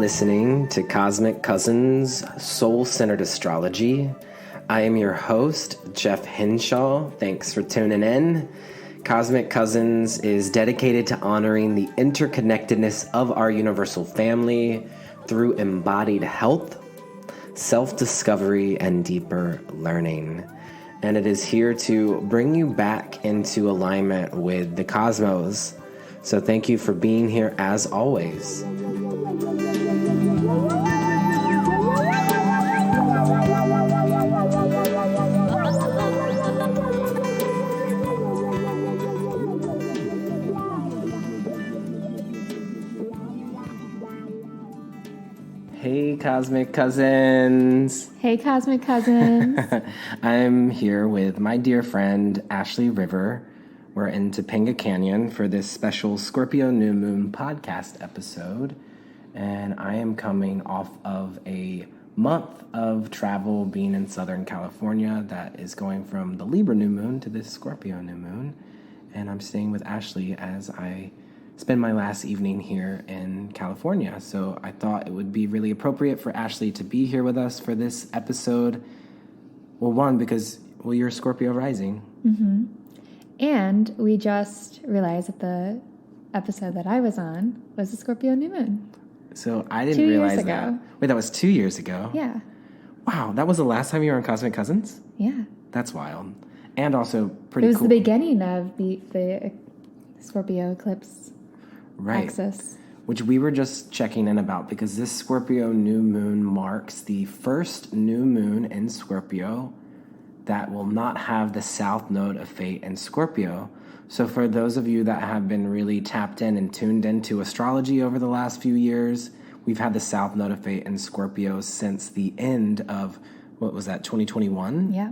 listening to Cosmic Cousins Soul-Centered Astrology. I am your host, Jeff Henshaw. Thanks for tuning in. Cosmic Cousins is dedicated to honoring the interconnectedness of our universal family through embodied health, self-discovery, and deeper learning. And it is here to bring you back into alignment with the cosmos. So thank you for being here as always. Hey, Cosmic Cousins. Hey, Cosmic Cousins. I'm here with my dear friend, Ashley River. We're in Topanga Canyon for this special Scorpio New Moon podcast episode. And I am coming off of a month of travel being in Southern California that is going from the Libra New Moon to this Scorpio New Moon. And I'm staying with Ashley as I spend my last evening here in California. So I thought it would be really appropriate for Ashley to be here with us for this episode. Well, one, because, you're a Scorpio rising. Mm-hmm. And we just realized that the episode that I was on was a Scorpio New Moon. So I didn't realize that. 2 years ago. Wait, that was 2 years ago? Yeah. Wow, that was the last time you were on Cosmic Cousins? Yeah. That's wild. And also pretty cool. It was the beginning of the Scorpio eclipse. Right. Axis. Which we were just checking in about because this Scorpio New Moon marks the first new moon in Scorpio that will not have the South Node of Fate in Scorpio. So for those of you that have been really tapped in and tuned into astrology over the last few years, we've had the South Node of Fate in Scorpio since the end of, 2021? Yeah.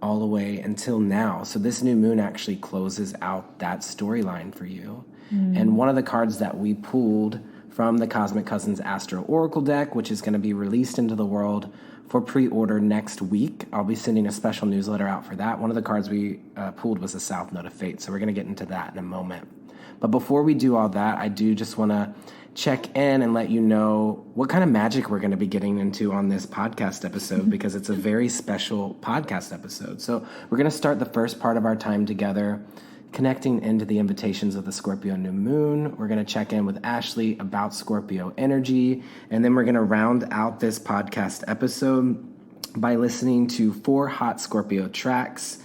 All the way until now. So this new moon actually closes out that storyline for you. And one of the cards that we pulled from the Cosmic Cousins Astro Oracle deck, which is going to be released into the world for pre-order next week. I'll be sending a special newsletter out for that. One of the cards we pulled was the South Node of Fate, so we're going to get into that in a moment. But before we do all that, I do just want to check in and let you know what kind of magic we're going to be getting into on this podcast episode because it's a very special podcast episode. So we're going to start the first part of our time together connecting into the invitations of the Scorpio New Moon. We're going to check in with Ashley about Scorpio energy, and then we're going to round out this podcast episode by listening to 4 hot Scorpio tracks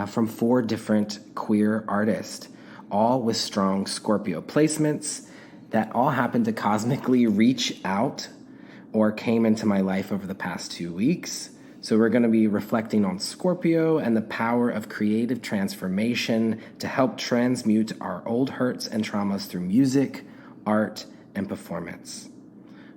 from 4 different queer artists, all with strong Scorpio placements that all happen to cosmically reach out or came into my life over the past 2 weeks. So we're going to be reflecting on Scorpio and the power of creative transformation to help transmute our old hurts and traumas through music, art, and performance.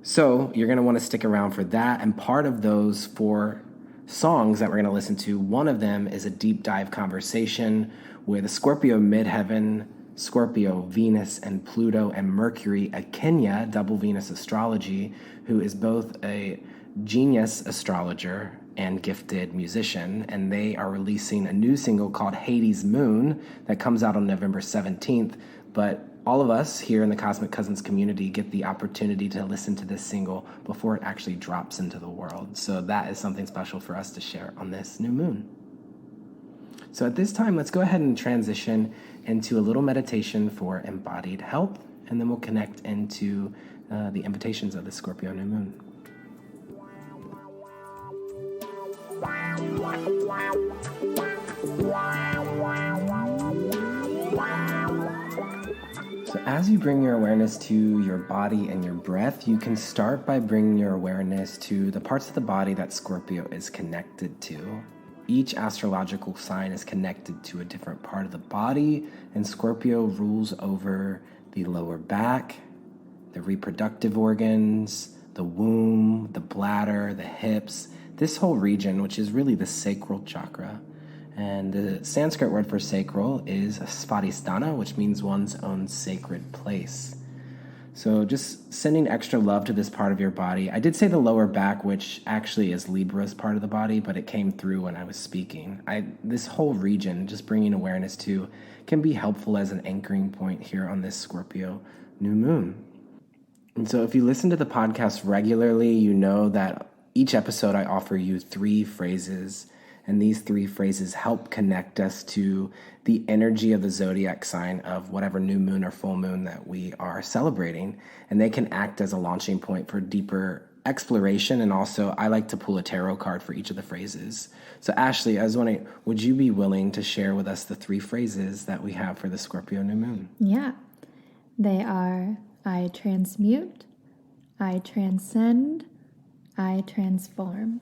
So you're going to want to stick around for that. And part of those 4 songs that we're going to listen to, one of them is a deep dive conversation with Scorpio Midheaven, Scorpio, Venus, and Pluto, and Mercury, Akenya, double Venus astrology, who is both a genius astrologer and gifted musician, and they are releasing a new single called Hades Moon that comes out on November 17th. But all of us here in the Cosmic Cousins community get the opportunity to listen to this single before it actually drops into the world. So that is something special for us to share on this new moon. So at this time, let's go ahead and transition into a little meditation for embodied health, and then we'll connect into the invitations of the Scorpio New Moon. So as you bring your awareness to your body and your breath, you can start by bringing your awareness to the parts of the body that Scorpio is connected to. Each astrological sign is connected to a different part of the body, and Scorpio rules over the lower back, the reproductive organs, the womb, the bladder, the hips, this whole region, which is really the sacral chakra. And the Sanskrit word for sacral is svadhisthana, which means one's own sacred place. So just sending extra love to this part of your body. I did say the lower back, which actually is Libra's part of the body, but it came through when I was speaking. This whole region, just bringing awareness to, can be helpful as an anchoring point here on this Scorpio new moon. And so if you listen to the podcast regularly, you know that each episode I offer you 3 phrases. And these 3 phrases help connect us to the energy of the zodiac sign of whatever new moon or full moon that we are celebrating. And they can act as a launching point for deeper exploration. And also, I like to pull a tarot card for each of the phrases. So Ashley, I was wondering, would you be willing to share with us the 3 phrases that we have for the Scorpio new moon? Yeah. They are: I transmute, I transcend, I transform.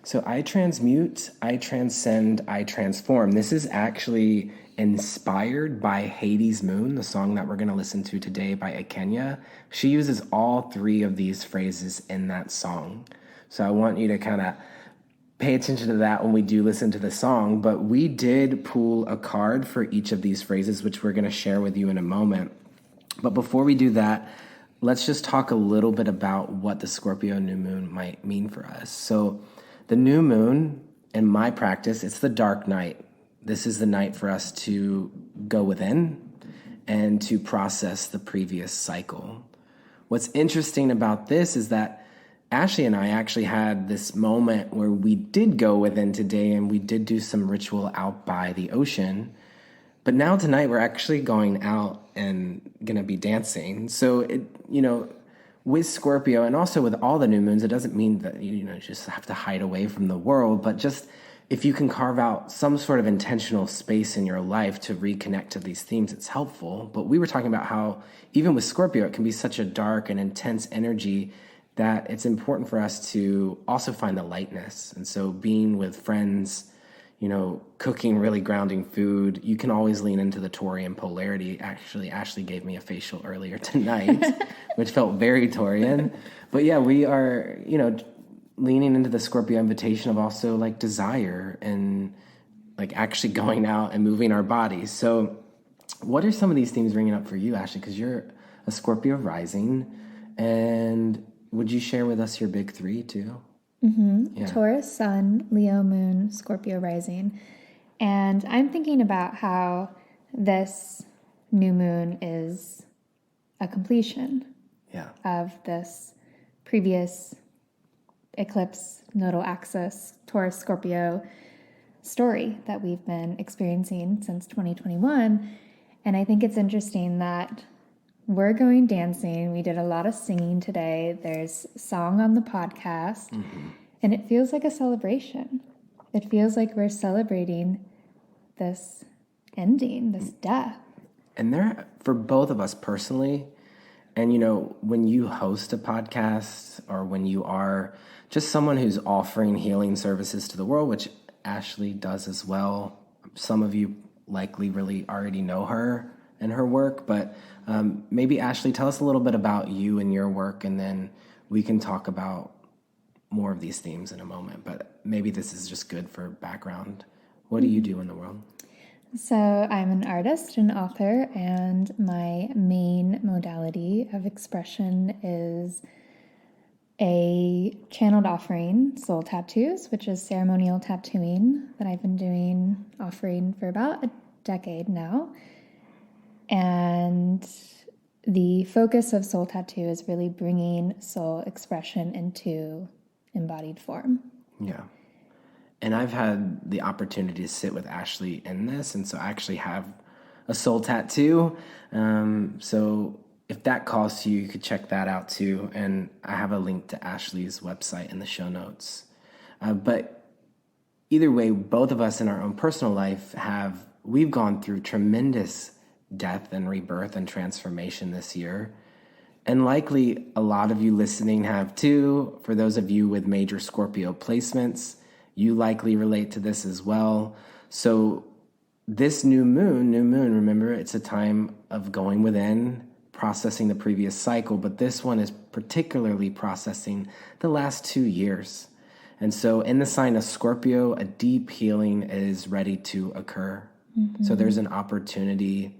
So I transmute, I transcend, I transform. This is actually inspired by Hades Moon, the song that we're going to listen to today by Akenya. She uses all 3 of these phrases in that song. So I want you to kind of pay attention to that when we do listen to the song. But we did pull a card for each of these phrases, which we're going to share with you in a moment. But before we do that, let's just talk a little bit about what the Scorpio new moon might mean for us. So the new moon, in my practice, it's the dark night. This is the night for us to go within and to process the previous cycle. What's interesting about this is that Ashley and I actually had this moment where we did go within today and we did do some ritual out by the ocean. But now tonight we're actually going out and going to be dancing. So, with Scorpio and also with all the new moons, it doesn't mean that you just have to hide away from the world, but just if you can carve out some sort of intentional space in your life to reconnect to these themes, it's helpful. But we were talking about how even with Scorpio, it can be such a dark and intense energy that it's important for us to also find the lightness. And so being with friends, cooking really grounding food, you can always lean into the Taurian polarity. Actually, Ashley gave me a facial earlier tonight, which felt very Taurian. But yeah, we are, leaning into the Scorpio invitation of also like desire and like actually going out and moving our bodies. So what are some of these themes ringing up for you, Ashley? Because you're a Scorpio rising. And would you share with us your big 3 too? Mm-hmm. Yeah. Taurus sun, Leo moon, Scorpio rising. And I'm thinking about how this new moon is a completion of this previous eclipse nodal axis Taurus Scorpio story that we've been experiencing since 2021. And I think it's interesting that we're going dancing. We did a lot of singing today. There's song on the podcast. Mm-hmm. And it feels like a celebration. It feels like we're celebrating this ending, this death. And there, for both of us personally, and when you host a podcast or when you are just someone who's offering healing services to the world, which Ashley does as well. Some of you likely really already know her and her work, but maybe Ashley, tell us a little bit about you and your work, and then we can talk about more of these themes in a moment. But maybe this is just good for background. What do you do in the world? So I'm an artist and author, and my main modality of expression is a channeled offering, soul tattoos, which is ceremonial tattooing that I've been offering for about a decade now. And the focus of soul tattoo is really bringing soul expression into embodied form. Yeah. And I've had the opportunity to sit with Ashley in this, and so I actually have a soul tattoo. So if that calls to you, you could check that out too. And I have a link to Ashley's website in the show notes. But either way, both of us in our own personal life we've gone through tremendous death and rebirth and transformation this year. And likely a lot of you listening have too. For those of you with major Scorpio placements, you likely relate to this as well. So this new moon, remember, it's a time of going within, processing the previous cycle, but this one is particularly processing the last 2 years. And so in the sign of Scorpio, a deep healing is ready to occur. Mm-hmm. So there's an opportunity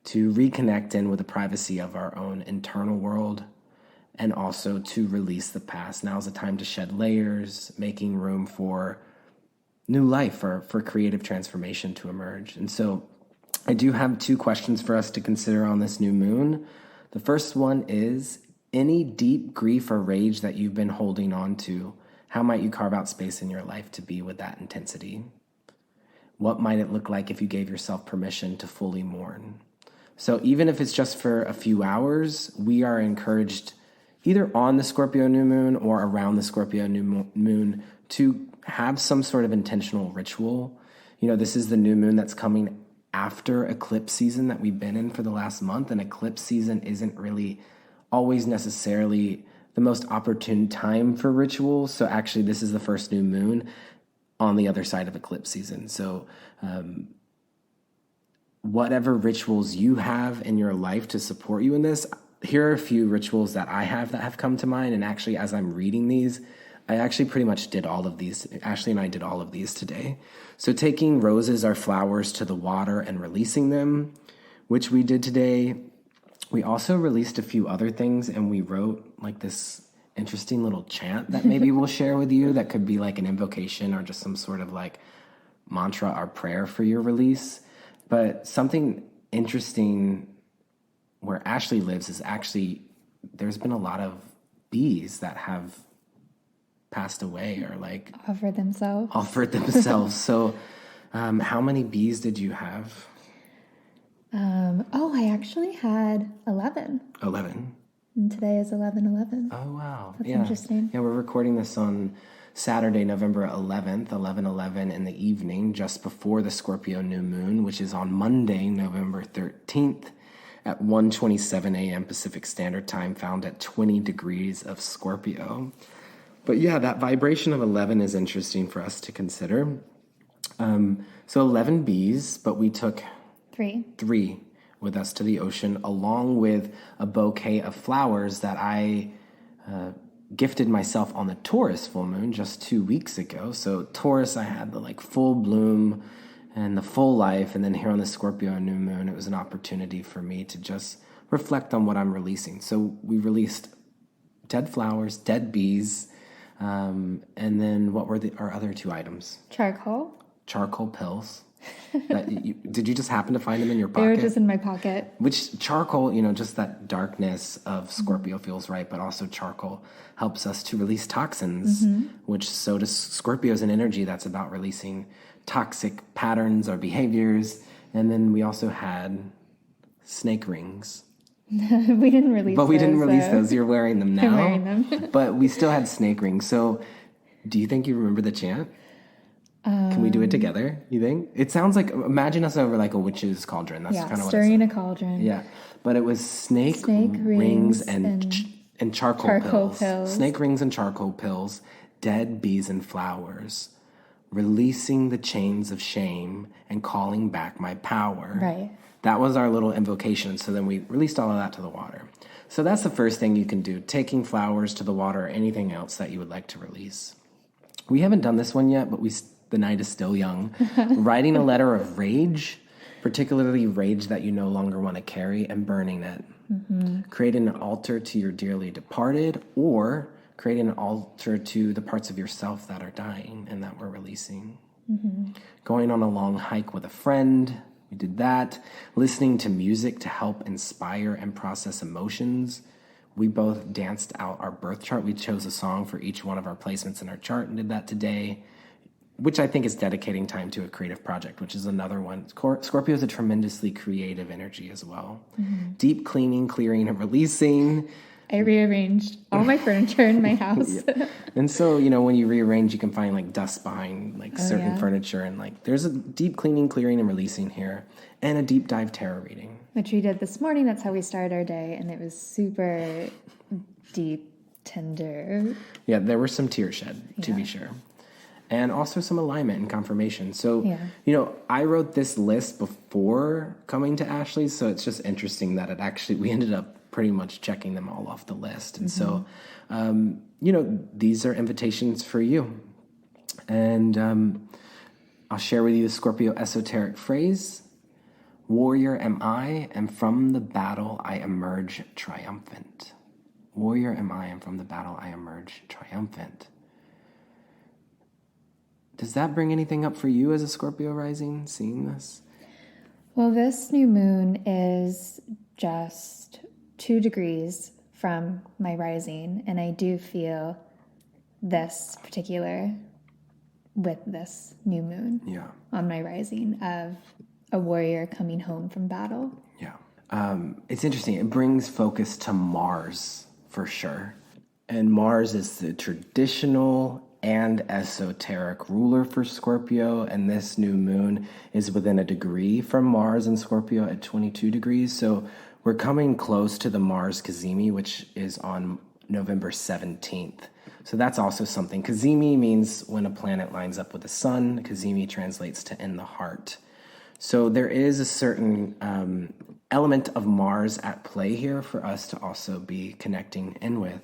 to reconnect in with the privacy of our own internal world, and also to release the past. Now's the time to shed layers, making room for new life, for creative transformation to emerge. And so I do have 2 questions for us to consider on this new moon. The first one is any deep grief or rage that you've been holding on to, how might you carve out space in your life to be with that intensity? What might it look like if you gave yourself permission to fully mourn? So even if it's just for a few hours, we are encouraged either on the Scorpio new moon or around the Scorpio new moon to have some sort of intentional ritual. This is the new moon that's coming after eclipse season that we've been in for the last month, and eclipse season isn't really always necessarily the most opportune time for rituals. So actually, this is the first new moon on the other side of eclipse season. So whatever rituals you have in your life to support you in this, here are a few rituals that I have that have come to mind. And actually, as I'm reading these, I actually pretty much did all of these. Ashley and I did all of these today. So taking roses or flowers to the water and releasing them, which we did today. We also released a few other things, and we wrote like this interesting little chant that maybe we'll share with you that could be like an invocation or just some sort of like mantra or prayer for your release. But something interesting where Ashley lives is actually there's been a lot of bees that have passed away or like offered themselves. So how many bees did you have? I actually had 11. 11. And today is 11/11. Oh, wow. That's interesting. Yeah, we're recording this on Saturday, November 11th, 11/11 in the evening, just before the Scorpio new moon, which is on Monday, November 13th at 1:27 a.m. Pacific Standard Time, found at 20 degrees of Scorpio. But yeah, that vibration of 11 is interesting for us to consider. So 11 bees, but we took three with us to the ocean, along with a bouquet of flowers that I gifted myself on the Taurus full moon just 2 weeks ago. So Taurus, I had the like full bloom and the full life. And then here on the Scorpio new moon, it was an opportunity for me to just reflect on what I'm releasing. So we released dead flowers, dead bees, and then what were our other two items? Charcoal pills. Did you just happen to find them in your pocket? They were just in my pocket. Which charcoal, just that darkness of Scorpio feels right, but also charcoal helps us to release toxins, which so does Scorpio's an energy that's about releasing toxic patterns or behaviors. And then we also had snake rings. We didn't release those. You're wearing them now. I'm wearing them. But we still had snake rings. So do you think you remember the chant? Can we do it together, you think? It sounds like, imagine us over like a witch's cauldron. That's kind of what stirring a cauldron. Yeah. But it was snake rings and charcoal pills. Snake rings and charcoal pills, dead bees and flowers, releasing the chains of shame and calling back my power. Right. That was our little invocation. So then we released all of that to the water. So that's the first thing you can do, taking flowers to the water or anything else that you would like to release. We haven't done this one yet, but the night is still young. Writing a letter of rage, particularly rage that you no longer want to carry, and burning it. Creating an altar to your dearly departed, or creating an altar to the parts of yourself that are dying and that we're releasing. Going on a long hike with a friend, we did that. Listening to music to help inspire and process emotions. We both danced out our birth chart. We chose a song for each one of our placements in our chart and did that today, which I think is dedicating time to a creative project, which is another one. Scorpio is a tremendously creative energy as well. Deep cleaning, clearing, and releasing. I rearranged all my furniture in my house. And so, when you rearrange, you can find like dust behind like certain furniture, and like there's a deep cleaning, clearing, and releasing here, and a deep dive tarot reading. Which we did this morning. That's how we started our day, and it was super deep, tender. Yeah, there were some tears shed, to be sure. And also some alignment and confirmation. So, I wrote this list before coming to Ashley's, so it's just interesting that we ended up pretty much checking them all off the list. And so, these are invitations for you. And I'll share with you the Scorpio esoteric phrase, warrior am I, and from the battle I emerge triumphant. Warrior am I, and from the battle I emerge triumphant. Does that bring anything up for you as a Scorpio rising, seeing this? Well, this new moon is just 2 degrees from my rising, and I do feel this particular with this new moon on my rising of a warrior coming home from battle. Yeah. It's interesting. It brings focus to Mars for sure. And Mars is the traditional and esoteric ruler for Scorpio. And this new moon is within a degree from Mars in Scorpio at 22 degrees. So we're coming close to the Mars Cazimi, which is on November 17th. So that's also something. Cazimi means when a planet lines up with the sun. Cazimi translates to in the heart. So there is a certain element of Mars at play here for us to also be connecting in with.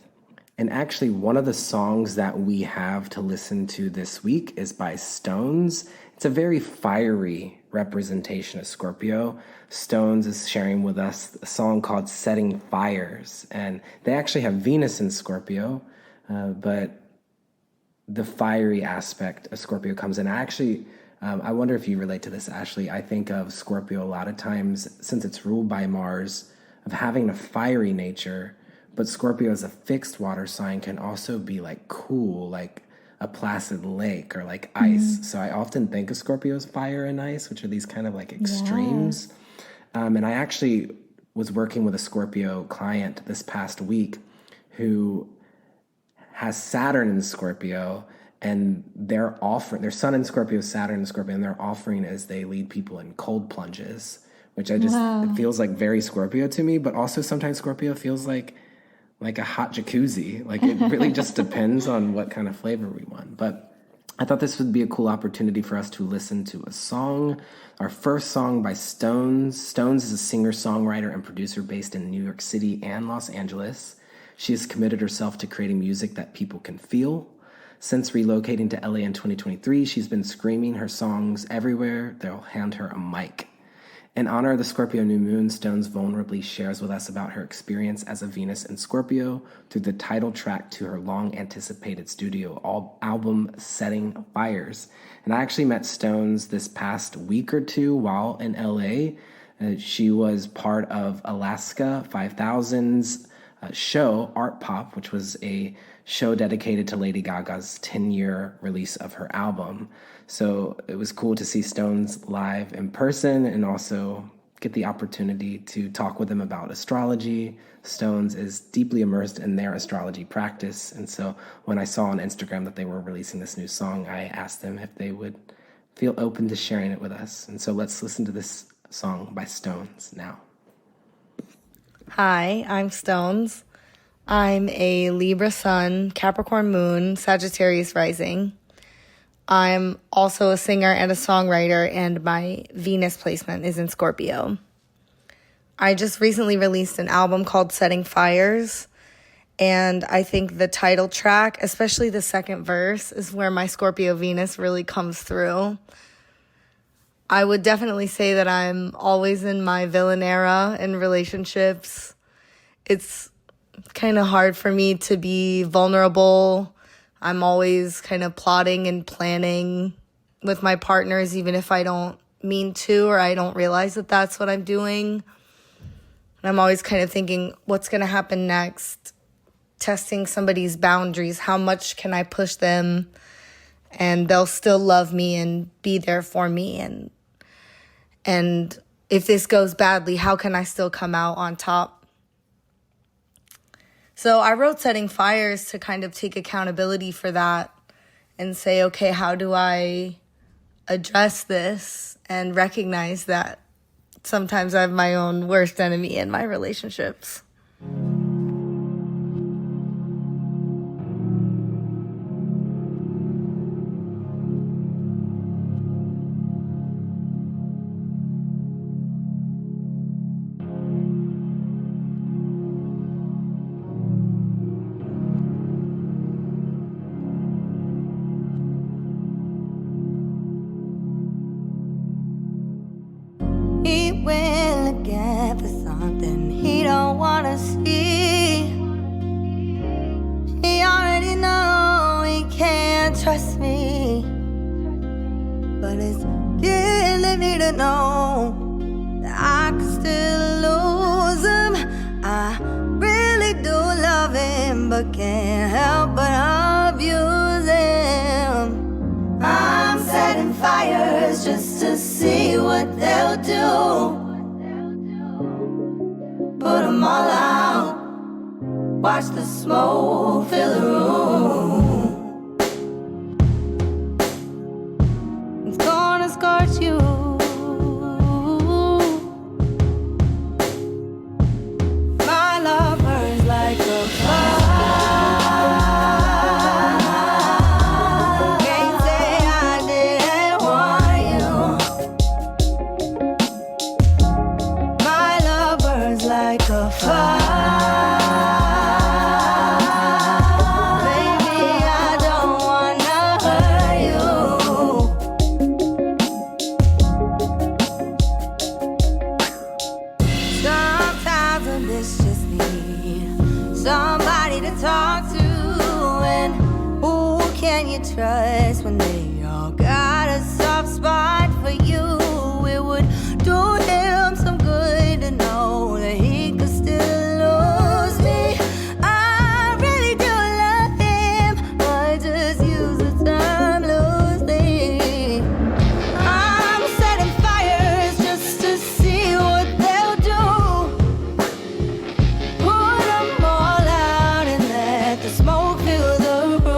And actually, one of the songs that we have to listen to this week is by Stones. It's a very fiery representation of Scorpio. Stones is sharing with us a song called Setting Fires. And they actually have Venus in Scorpio, but the fiery aspect of Scorpio comes in. I wonder if you relate to this, Ashley. I think of Scorpio a lot of times, since it's ruled by Mars, of having a fiery nature, but Scorpio as a fixed water sign can also be like cool, like a placid lake or like ice. So I often think of Scorpio as fire and ice, which are these kind of like extremes. And I actually was working with a Scorpio client this past week who has Saturn in Scorpio, and their sun in Scorpio, Saturn in Scorpio, and their offering is they lead people in cold plunges, which it feels like very Scorpio to me, but also sometimes Scorpio feels like a hot jacuzzi. Like it really just depends on what kind of flavor we want. But I thought this would be a cool opportunity for us to listen to a song. Our first song by Stones. Stones is a singer-songwriter and producer based in New York City and Los Angeles. She has committed herself to creating music that people can feel. Since relocating to LA in 2023, she's been screaming her songs everywhere they'll hand her a mic. In honor of the Scorpio New Moon, Stones vulnerably shares with us about her experience as a Venus in Scorpio through the title track to her long-anticipated studio album, Setting Fires. And I actually met Stones this past week or two while in LA. She was part of Alaska 5000's show, Art Pop, which was a show dedicated to Lady Gaga's 10-year release of her album. So it was cool to see Stones live in person and also get the opportunity to talk with them about astrology. Stones is deeply immersed in their astrology practice. And so when I saw on Instagram that they were releasing this new song, I asked them if they would feel open to sharing it with us. And so let's listen to this song by Stones now. Hi, I'm Stones. I'm a Libra sun, Capricorn moon, Sagittarius rising. I'm also a singer and a songwriter, and my Venus placement is in Scorpio. I just recently released an album called Setting Fires, and I think the title track, especially the second verse, is where my Scorpio Venus really comes through. I would definitely say that I'm always in my villain era in relationships. It's kind of hard for me to be vulnerable. I'm always kind of plotting and planning with my partners, even if I don't mean to or I don't realize that that's what I'm doing. And I'm always kind of thinking, what's going to happen next? Testing somebody's boundaries. How much can I push them and they'll still love me and be there for me? And if this goes badly, how can I still come out on top? So I wrote Setting Fires to kind of take accountability for that and say, okay, how do I address this and recognize that sometimes I have my own worst enemy in my relationships. He went looking for something he don't wanna see. He already know he can't trust me, but it's killing me to know that I could still lose him. I really do but can't help but abuse him. I'm setting fires just to see what they'll do. Put them all out, watch the smoke fill the room. It's gonna scorch you. My love burns like a fire. Can't say I didn't want you. My love burns like a fire. Trust when they all got a soft spot for you. It would do him some good to know that he could still lose me. I really do love him, I just use the term loosely. I'm setting fires just to see what they'll do. Put them all out and let the smoke fill the room.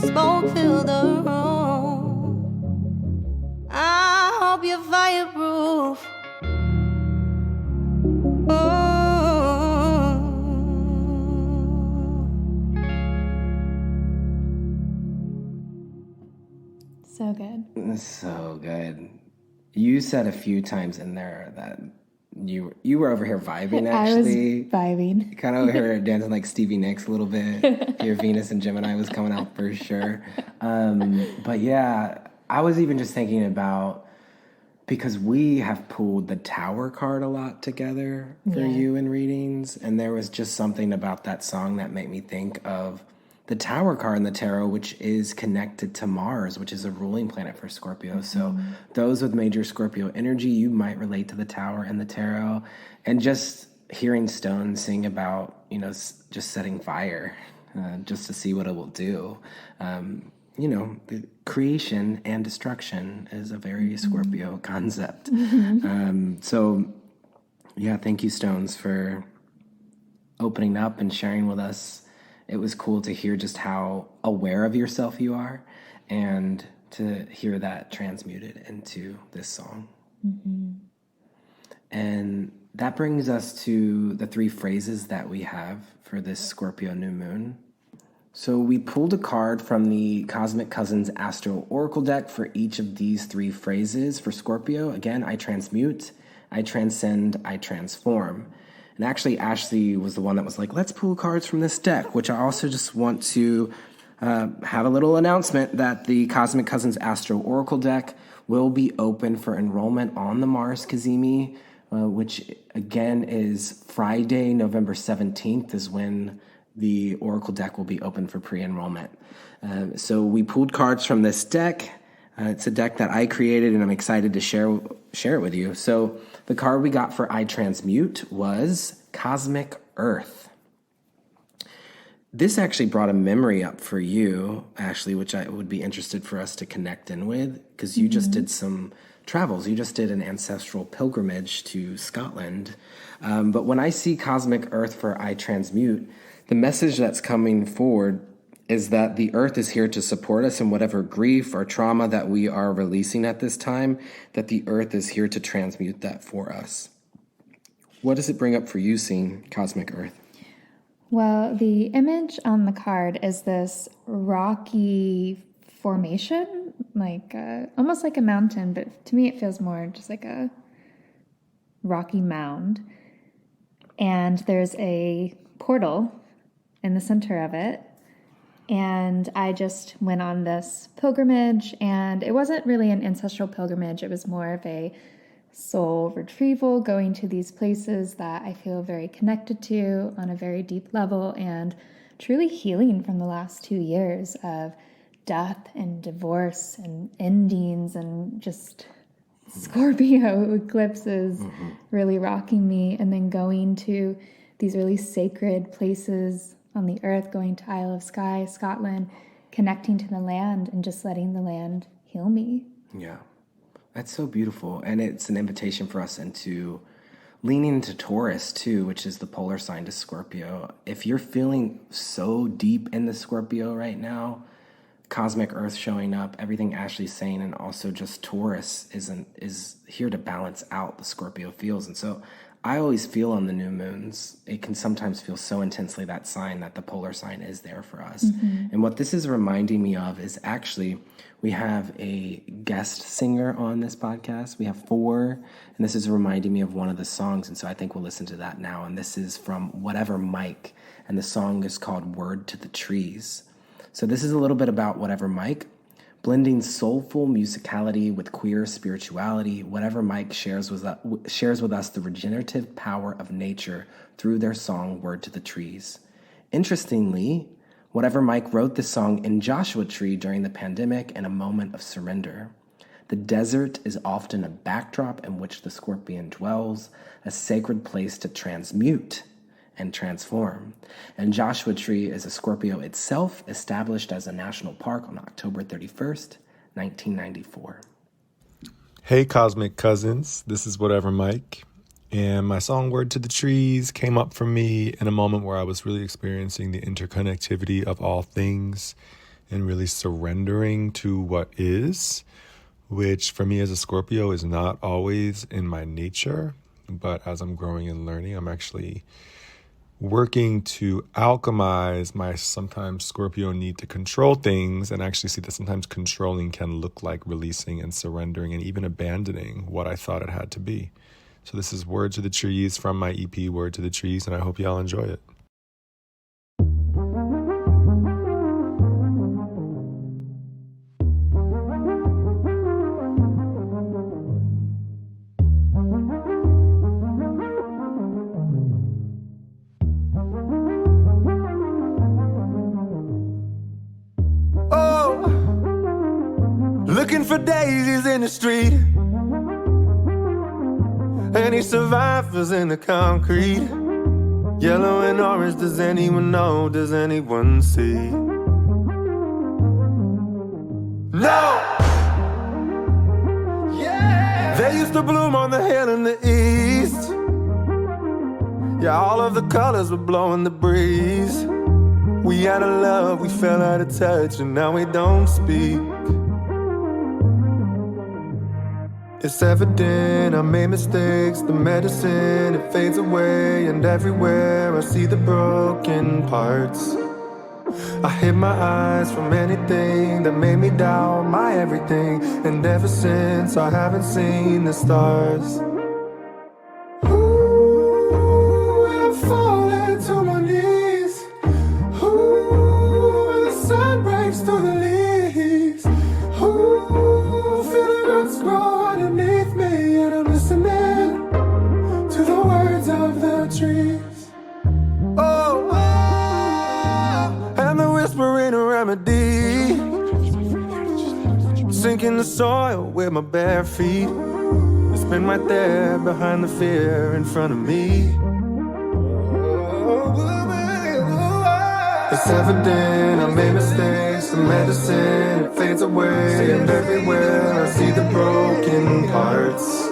Smoke fill the room. I hope you're fireproof. So good. So good. You said a few times in there that you were over here vibing, actually. I was vibing. Kind of over here dancing like Stevie Nicks a little bit. Your Venus and Gemini was coming out for sure. But yeah, I was even just thinking about, because we have pulled the Tower card a lot together for you in readings, and there was just something about that song that made me think of the Tower card in the tarot, which is connected to Mars, which is a ruling planet for Scorpio. Mm-hmm. So those with major Scorpio energy, you might relate to the Tower and the tarot. And just hearing Stone sing about, just setting fire, just to see what it will do. The creation and destruction is a very Scorpio concept. Thank you, Stones, for opening up and sharing with us. It was cool to hear just how aware of yourself you are, and to hear that transmuted into this song. Mm-hmm. And that brings us to the 3 phrases that we have for this Scorpio New Moon. So we pulled a card from the Cosmic Cousins Astro Oracle deck for each of these 3 phrases for Scorpio. Again, I transmute, I transcend, I transform. And actually, Ashley was the one that was like, let's pull cards from this deck, which I also just want to have a little announcement that the Cosmic Cousins Astro Oracle deck will be open for enrollment on the Mars Kazemi, which again is Friday, November 17th is when the Oracle deck will be open for pre-enrollment. So we pulled cards from this deck. It's a deck that I created, and I'm excited to share it with you. So the card we got for I Transmute was Cosmic Earth. This actually brought a memory up for you, Ashley, which I would be interested for us to connect in with, because you just did some travels. You just did an ancestral pilgrimage to Scotland. But when I see Cosmic Earth for I Transmute, the message that's coming forward is that the earth is here to support us in whatever grief or trauma that we are releasing at this time, that the earth is here to transmute that for us. What does it bring up for you seeing Cosmic Earth? Well, the image on the card is this rocky formation, like almost like a mountain, but to me it feels more just like a rocky mound. And there's a portal in the center of it. And I just went on this pilgrimage, and it wasn't really an ancestral pilgrimage. It was more of a soul retrieval, going to these places that I feel very connected to on a very deep level, and truly healing from the last 2 years of death and divorce and endings and just Scorpio eclipses really rocking me, and then going to these really sacred places on the earth, going to Isle of Skye, Scotland, connecting to the land and just letting the land heal me. Yeah, that's so beautiful. And it's an invitation for us into leaning into Taurus too, which is the polar sign to Scorpio. If you're feeling so deep in the Scorpio right now, Cosmic Earth showing up, everything Ashley's saying, and also just Taurus is here to balance out the Scorpio feels. And so I always feel on the new moons, it can sometimes feel so intensely, that sign, that the polar sign is there for us. And what this is reminding me of is actually, we have a guest singer on this podcast. We have 4, and this is reminding me of one of the songs. And so I think we'll listen to that now. And this is from Whatever Mike, and the song is called Word to the Trees. So this is a little bit about Whatever Mike. Blending soulful musicality with queer spirituality, Whatever Mike shares with us the regenerative power of nature through their song Word to the Trees. Interestingly, Whatever Mike wrote this song in Joshua Tree during the pandemic in a moment of surrender. The desert is often a backdrop in which the scorpion dwells, a sacred place to transmute and transform. And Joshua Tree is a Scorpio itself, established as a national park on October 31st, 1994. Hey, Cosmic Cousins. This is Whatever Mike. And my song Word to the Trees came up for me in a moment where I was really experiencing the interconnectivity of all things and really surrendering to what is, which for me as a Scorpio is not always in my nature. But as I'm growing and learning, I'm actually working to alchemize my sometimes Scorpio need to control things, and actually see that sometimes controlling can look like releasing and surrendering and even abandoning what I thought it had to be. So this is Word to the Trees from my EP, Word to the Trees, and I hope y'all enjoy it. Looking for daisies in the street, any survivors in the concrete, yellow and orange. Does anyone know? Does anyone see? No! Yeah! They used to bloom on the hill in the east. Yeah, all of the colors were blowing the breeze. We had a love, we fell out of touch, and now we don't speak. It's evident I made mistakes, the medicine, it fades away, and everywhere I see the broken parts. I hid my eyes from anything that made me doubt my everything, and ever since I haven't seen the stars. Ooh, I'm falling to my knees. Ooh, the sun breaks through the leaves. Ooh, feel the roots grow underneath me, and I'm listening to the words of the trees. Oh, oh, and the whispering a remedy, sinking the soil with my bare feet. It's been right there behind the fear in front of me. It's evident I made mistakes, the medicine, it fades away, and everywhere I see the broken parts.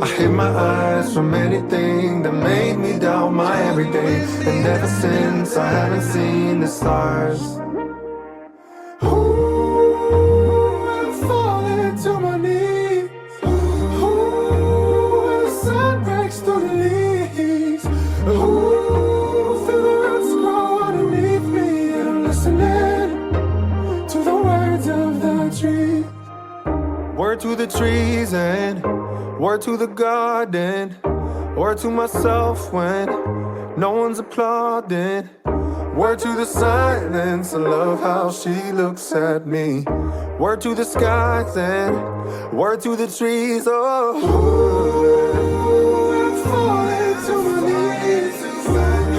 I hid my eyes from anything that made me doubt my everyday, and ever since I haven't seen the stars. Ooh, I'm falling to my knees. Ooh, the sun breaks through the leaves. Word to the trees and word to the garden. Word to myself when no one's applauding. Word to the silence, I love how she looks at me. Word to the skies and word to the trees. Oh, ooh, I'm falling to my knees.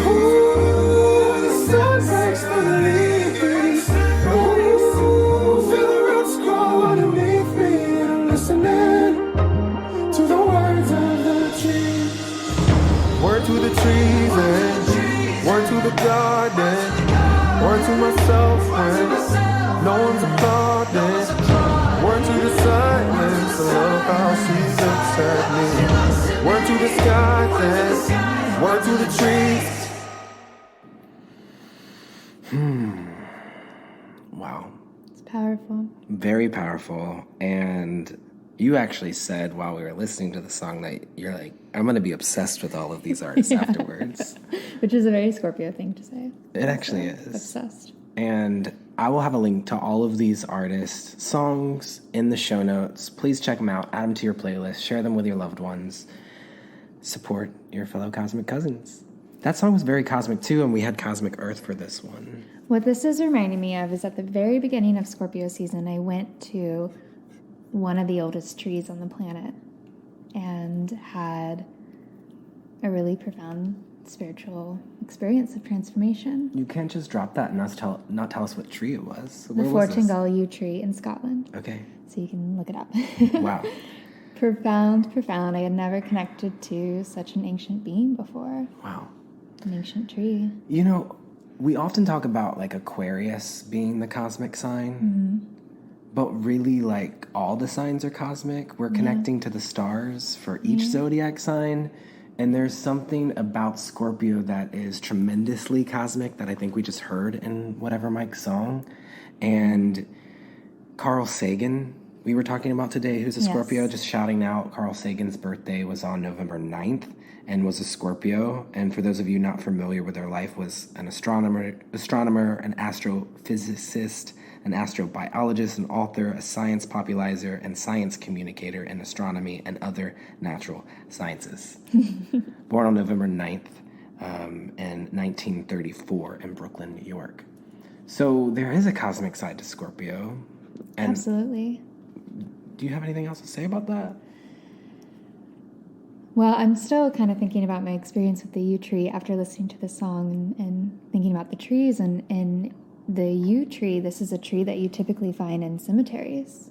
Ooh, the sun breaks through the leaves. Ooh, feel the roots grow underneath me. And I'm listening to the words of the trees. Word to the trees and word to the garden. Word to myself when no one's applauding. Word to the silence, I love how she looks at me. Word to the skies and word to the trees. Wow. It's powerful. Very powerful. And you actually said while we were listening to the song that you're like, I'm going to be obsessed with all of these artists afterwards. Which is a very Scorpio thing to say. It actually is. Obsessed. And I will have a link to all of these artists' songs in the show notes. Please check them out, add them to your playlist, share them with your loved ones. Support your fellow cosmic cousins. That song was very cosmic too, and we had Cosmic Earth for this one. What this is reminding me of is at the very beginning of Scorpio season, I went to one of the oldest trees on the planet and had a really profound spiritual experience of transformation. You can't just drop that and not tell us what tree it was. The Where was this? Fortingall yew tree in Scotland. Okay. So you can look it up. Wow. Profound. I had never connected to such an ancient being before. Wow. An ancient tree. You know, we often talk about like Aquarius being the cosmic sign, but really like all the signs are cosmic. We're connecting to the stars for each zodiac sign. And there's something about Scorpio that is tremendously cosmic that I think we just heard in whatever Mike's song. And Carl Sagan, we were talking about today, who's a Scorpio, just shouting out. Carl Sagan's birthday was on November 9th and was a Scorpio. And for those of you not familiar with their life, was an astronomer, an astrophysicist, an astrobiologist, an author, a science popularizer, and science communicator in astronomy and other natural sciences. Born on November 9th in 1934 in Brooklyn, New York. So there is a cosmic side to Scorpio. And Absolutely. do you have anything else to say about that? Well, I'm still kind of thinking about my experience with the yew tree after listening to the song and thinking about the trees. And the yew tree, this is a tree that you typically find in cemeteries.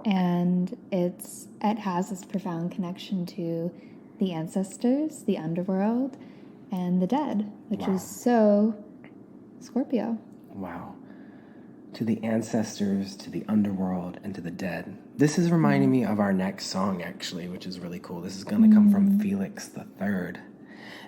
And it has this profound connection to the ancestors, the underworld, and the dead, which is so Scorpio. Wow. To the ancestors, to the underworld, and to the dead. This is reminding me of our next song, actually, which is really cool. This is going to come from Felix the Third.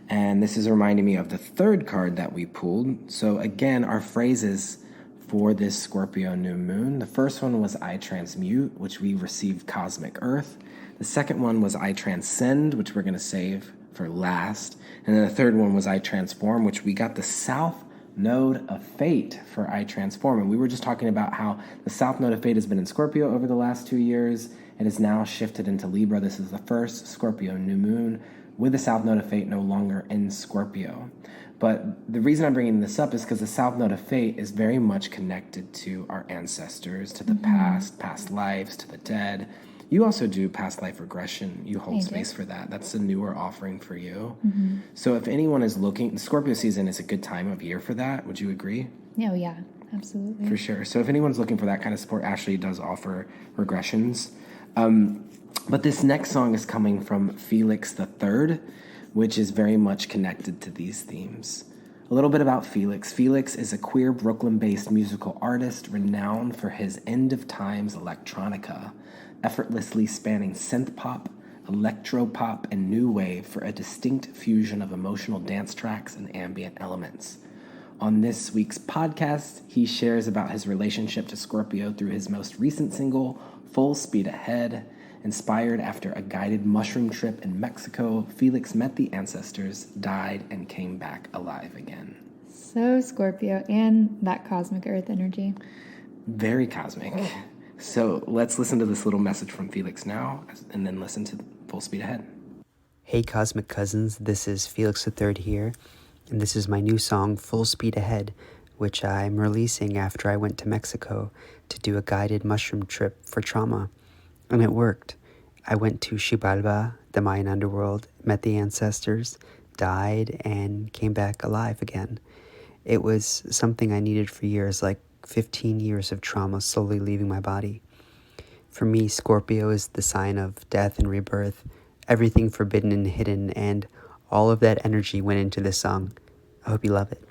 And this is reminding me of the third card that we pulled. So again, our phrases for this Scorpio new moon. The first one was I transmute, which we received Cosmic Earth. The second one was I transcend, which we're going to save for last. And then the third one was I transform, which we got the South Node of Fate for I transform. And we were just talking about how the South Node of Fate has been in Scorpio over the last 2 years. It has now shifted into Libra. This is the first Scorpio new moon with the South Node of Fate no longer in Scorpio. But the reason I'm bringing this up is because the South Node of Fate is very much connected to our ancestors, to the past lives, to the dead. You also do past life regression. You hold space for that. That's a newer offering for you. So if anyone is looking, the Scorpio season is a good time of year for that. Would you agree? Oh, yeah, absolutely. For sure. So if anyone's looking for that kind of support, Ashley does offer regressions. But this next song is coming from Felix the Third, which is very much connected to these themes. A little bit about Felix. Felix is a queer Brooklyn-based musical artist renowned for his end-of-times electronica, effortlessly spanning synth pop, electro pop, and new wave for a distinct fusion of emotional dance tracks and ambient elements. On this week's podcast, he shares about his relationship to Scorpio through his most recent single, Full Speed Ahead. Inspired after a guided mushroom trip in Mexico, Felix met the ancestors, died, and came back alive again. So Scorpio and that cosmic earth energy. Very cosmic. So let's listen to this little message from Felix now, and then listen to Full Speed Ahead. Hey Cosmic Cousins, this is Felix III here, and this is my new song, Full Speed Ahead, which I'm releasing after I went to Mexico to do a guided mushroom trip for trauma. And it worked. I went to Xibalba, the Mayan underworld, met the ancestors, died, and came back alive again. It was something I needed for years, like 15 years of trauma slowly leaving my body. For me, Scorpio is the sign of death and rebirth, everything forbidden and hidden, and all of that energy went into this song. I hope you love it.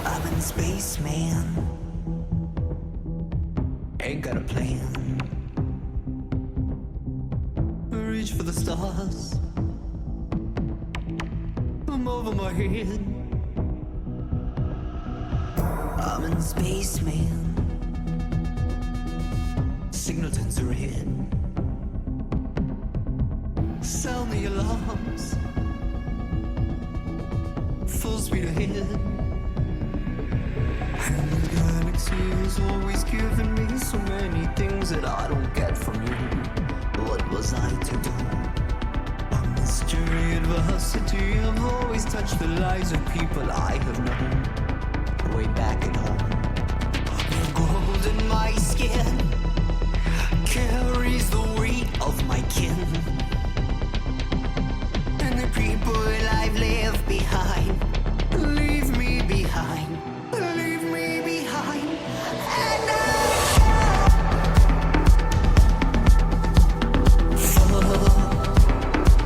I'm in space, man. Ain't got a plan. Reach for the stars. I'm over my head. I'm in space, man. Signal turns red. Sound the alarms. Full speed ahead. And the galaxy is always giving me so many things that I don't get from you. What was I to do? A mystery, adversity. I've always touched the lives of people I have known. Way back at home. The gold in my skin carries the weight of my kin. And the people I've left behind leave me behind. Leave me behind. And full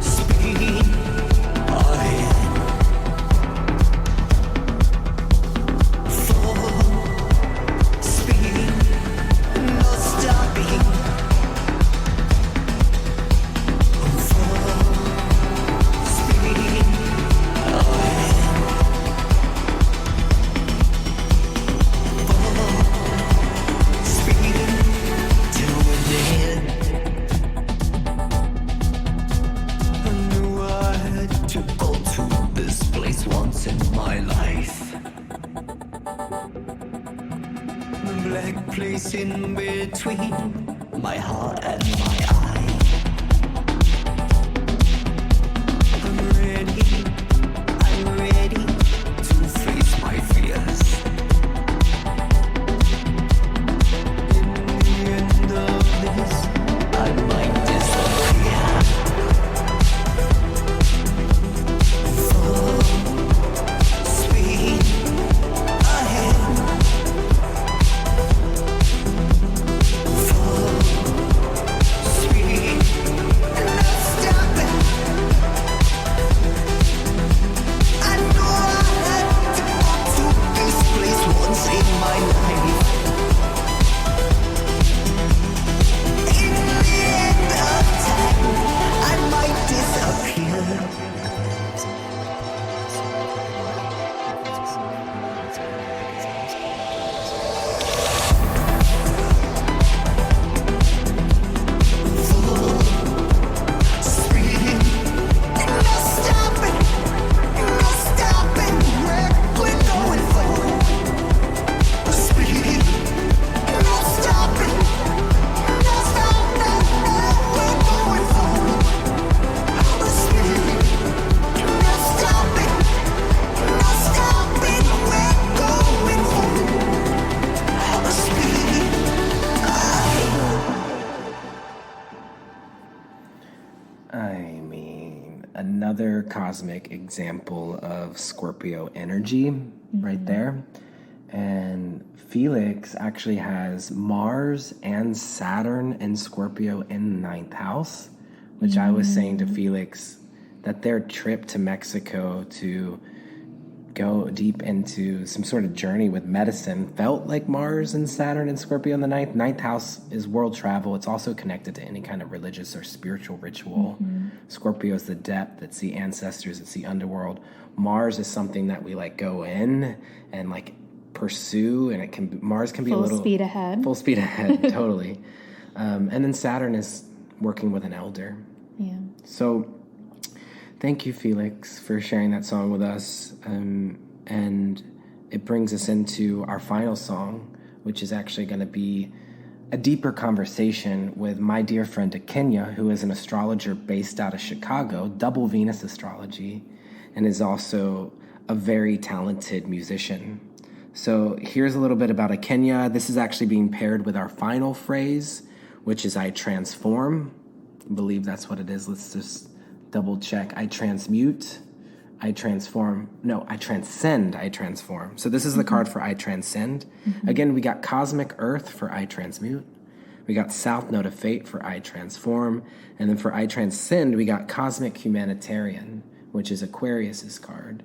speed ahead. Full speed, no stopping. Full speed ahead. Once in my life, the black place in between my heart and my eye. I'm ready to face my fears. In the end of this, I might disappear. Another cosmic example of Scorpio energy right there. And Felix actually has Mars and Saturn and Scorpio in the 9th house, which I was saying to Felix that their trip to Mexico to go deep into some sort of journey with medicine felt like Mars and Saturn and Scorpio in the 9th. 9th house is world travel. It's also connected to any kind of religious or spiritual ritual. Scorpio is the depth. It's the ancestors. It's the underworld. Mars is something that we like go in and like pursue, and it can Mars can be a little speed ahead. Full speed ahead, totally. And then Saturn is working with an elder. Yeah. So Thank you, Felix, for sharing that song with us. And it brings us into our final song, which is actually going to be a deeper conversation with my dear friend Akenya, who is an astrologer based out of Chicago, double Venus astrology, and is also a very talented musician. So here's a little bit about Akenya. This is actually being paired with our final phrase, which is I transform. I believe that's what it is. Let's just double check. I transmute, I transform. No, I transcend, I transform. So this is the card for I transcend. Again, we got Cosmic Earth for I transmute. We got South Node of Fate for I transform. And then for I transcend, we got Cosmic Humanitarian, which is Aquarius's card.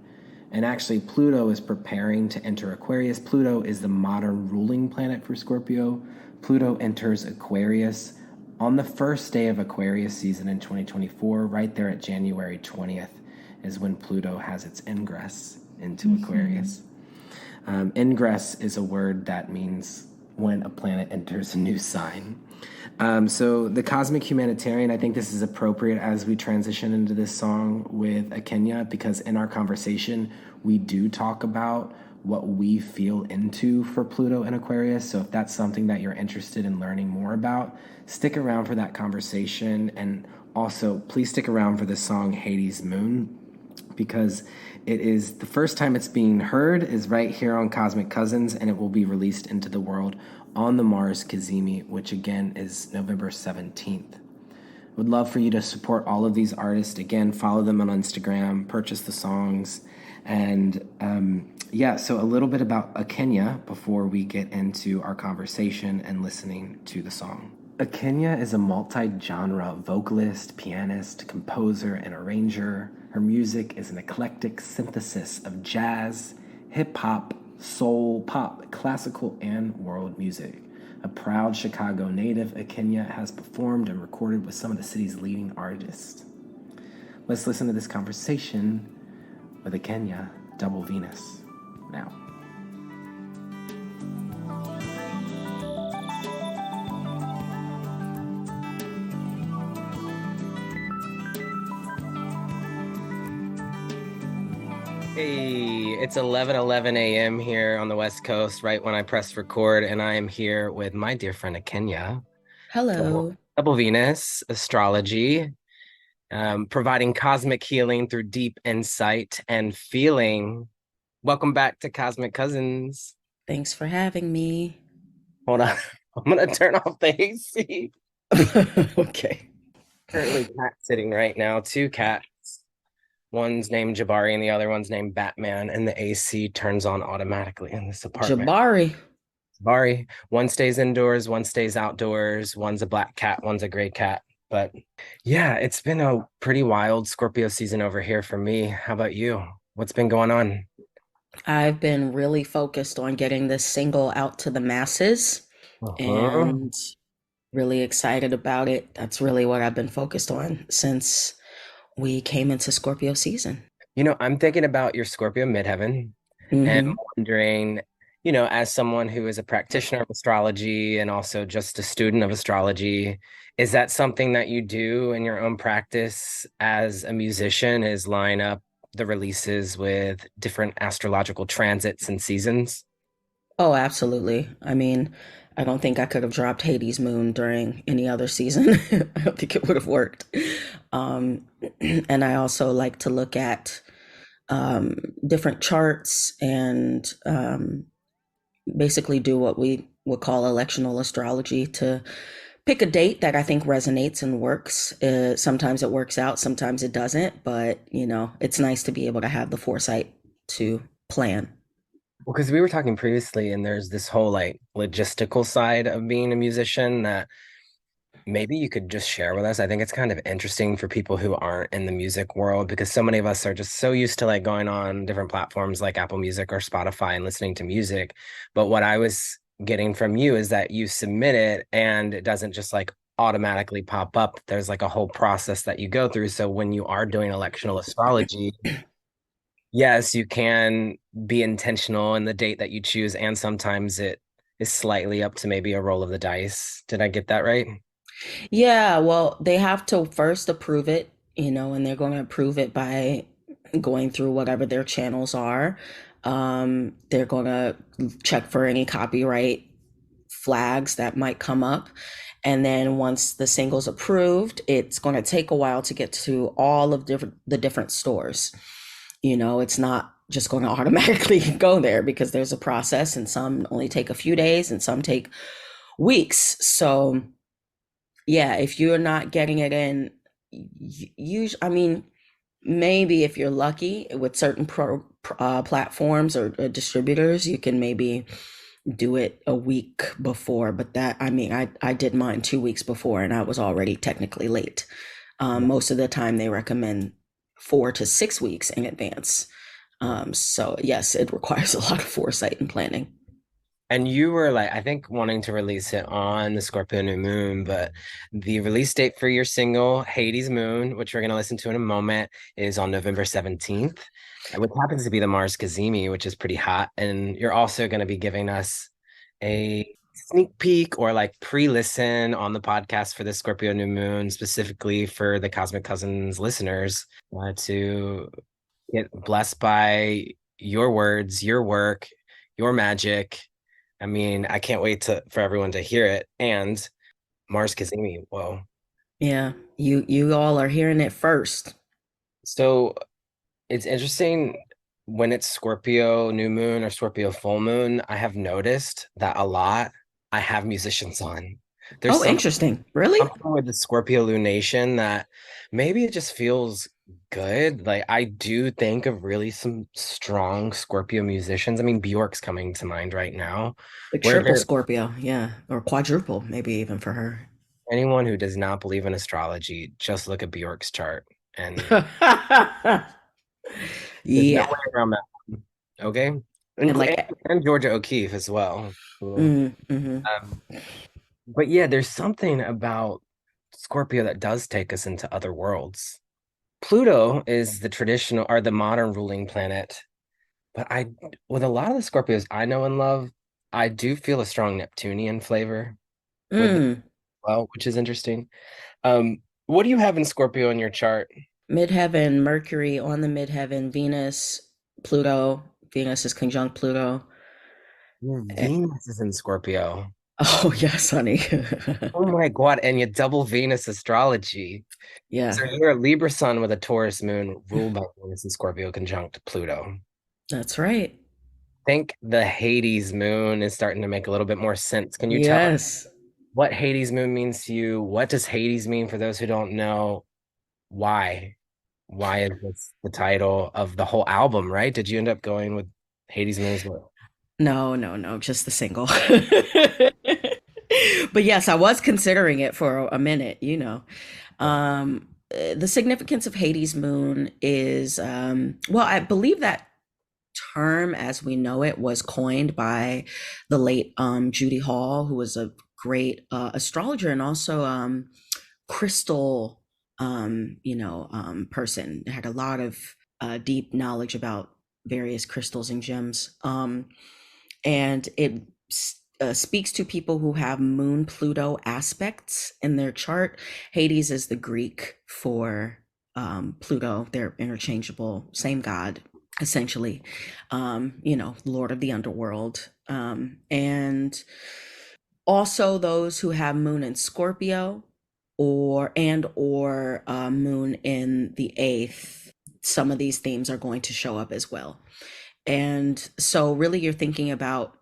And actually, Pluto is preparing to enter Aquarius. Pluto is the modern ruling planet for Scorpio. Pluto enters Aquarius on the first day of Aquarius season in 2024, right there at January 20th, is when Pluto has its ingress into Aquarius. Ingress is a word that means when a planet enters a new sign. So the Cosmic Humanitarian, I think this is appropriate as we transition into this song with Akenya, because in our conversation, we do talk about what we feel into for Pluto and Aquarius. So if that's something that you're interested in learning more about, stick around for that conversation. And also, please stick around for the song Hades Moon, because it is the first time it's being heard is right here on Cosmic Cousins, and it will be released into the world on the Mars Kazemi, which again is November 17th. Would love for you to support all of these artists. Again, follow them on Instagram, purchase the songs. And so a little bit about Akenya before we get into our conversation and listening to the song. Akenya is a multi-genre vocalist, pianist, composer, and arranger. Her music is an eclectic synthesis of jazz, hip-hop, soul, pop, classical, and world music. A proud Chicago native, Akenya has performed and recorded with some of the city's leading artists. Let's listen to this conversation with Akenya, Double Venus, now. Hey, it's 11:11 a.m. here on the West Coast, right when I press record, and I am here with my dear friend Akenya. Hello. Double Venus astrology, providing cosmic healing through deep insight and feeling. Welcome back to Cosmic Cousins. Thanks for having me. Hold on, I'm gonna turn off the AC. Okay. Currently cat sitting right now, two cats. One's named Jabari and the other one's named Batman, and the AC turns on automatically in this apartment. Jabari. One stays indoors, one stays outdoors. One's a black cat, one's a gray cat. But yeah, it's been a pretty wild Scorpio season over here for me. How about you? What's been going on? I've been really focused on getting this single out to the masses and really excited about it. That's really what I've been focused on since we came into Scorpio season. You know, I'm thinking about your Scorpio midheaven and wondering, you know, as someone who is a practitioner of astrology and also just a student of astrology, is that something that you do in your own practice as a musician, is line up the releases with different astrological transits and seasons? Oh, absolutely. I mean, I don't think I could have dropped Hades Moon during any other season. I don't think it would have worked. And I also like to look at different charts and basically do what we would call electional astrology to pick a date that I think resonates and works. Sometimes it works out, sometimes it doesn't, but you know, it's nice to be able to have the foresight to plan. Well, because we were talking previously, and there's this whole like logistical side of being a musician that maybe you could just share with us. I think it's kind of interesting for people who aren't in the music world, because so many of us are just so used to like going on different platforms like Apple Music or Spotify and listening to music. But what I was getting from you is that you submit it and it doesn't just like automatically pop up. There's like a whole process that you go through. So when you are doing electional astrology, yes, you can be intentional in the date that you choose, and sometimes it is slightly up to maybe a roll of the dice. Did I get that right? Yeah, well, they have to first approve it, and they're going to approve it by going through whatever their channels are. They're going to check for any copyright flags that might come up. And then once the single's approved, it's going to take a while to get to all of the different stores. It's not just going to automatically go there because there's a process, and some only take a few days and some take weeks. So yeah, if you're not getting it in, I mean, maybe if you're lucky with certain platforms or distributors, you can maybe do it a week before. But I did mine 2 weeks before, and I was already technically late. Most of the time they recommend 4 to 6 weeks in advance. So yes, it requires a lot of foresight and planning. And you were like, I think, wanting to release it on the Scorpio New Moon, but the release date for your single, Hades Moon, which we're going to listen to in a moment, is on November 17th, which happens to be the Mars Kazemi, which is pretty hot. And you're also going to be giving us a sneak peek or like pre-listen on the podcast for the Scorpio New Moon, specifically for the Cosmic Cousins listeners, to get blessed by your words, your work, your magic. I mean, I can't wait for everyone to hear it. And Mars Kazemi, whoa. Yeah, you all are hearing it first. So it's interesting when it's Scorpio New Moon or Scorpio Full Moon, I have noticed that a lot I have musicians on. There's Interesting. Really? something with the Scorpio lunation that maybe it just feels good. Like I do think of really some strong Scorpio musicians. I mean, Bjork's coming to mind right now. The triple Scorpio, yeah, or quadruple, maybe even for her. Anyone who does not believe in astrology, just look at Bjork's chart, and there's no way around that one. Okay, and Georgia O'Keeffe as well. But yeah, there's something about Scorpio that does take us into other worlds. Pluto is the traditional or the modern ruling planet, but with a lot of the Scorpios I know and love, I do feel a strong Neptunian flavor well, which is interesting. What do you have in Scorpio in your chart? Midheaven, Mercury on the midheaven, Venus, Pluto. Venus is conjunct Pluto. Venus is in Scorpio. Oh, yes, honey. Oh my God. And you double Venus astrology. Yeah. So you're a Libra sun with a Taurus moon ruled by Venus and Scorpio conjunct Pluto. That's right. I think the Hades moon is starting to make a little bit more sense. Can you tell us what Hades moon means to you? What does Hades mean for those who don't know? Why? Why is this the title of the whole album, right? Did you end up going with Hades moon as well? No, just the single. But yes, I was considering it for a minute, The significance of Hades moon is, well, I believe that term as we know it was coined by the late Judy Hall, who was a great astrologer and also crystal person, had a lot of deep knowledge about various crystals and gems, and it speaks to people who have moon Pluto aspects in their chart. Hades is the Greek for Pluto. They're interchangeable, same god essentially, Lord of the underworld, and also those who have moon in Scorpio or moon in the 8th. Some of these themes are going to show up as well. And so really you're thinking about,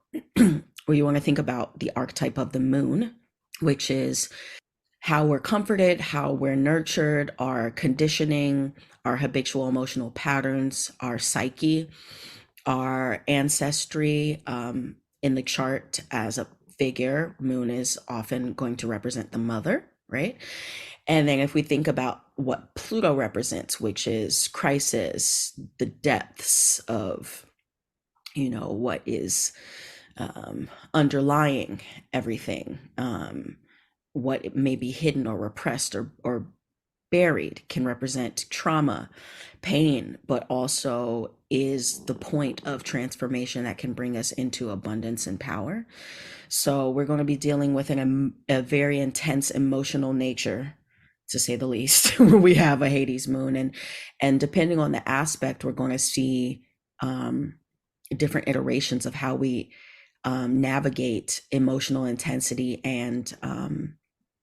or you want to think about the archetype of the moon, which is how we're comforted, how we're nurtured, our conditioning, our habitual emotional patterns, our psyche, our ancestry. In the chart as a figure, moon is often going to represent the mother, right? And then if we think about what Pluto represents, which is crisis, the depths of, what is underlying everything, what may be hidden or repressed or buried, can represent trauma, pain, but also is the point of transformation that can bring us into abundance and power. So we're going to be dealing with a very intense emotional nature to say the least. We have a Hades moon, and depending on the aspect, we're going to see different iterations of how we navigate emotional intensity and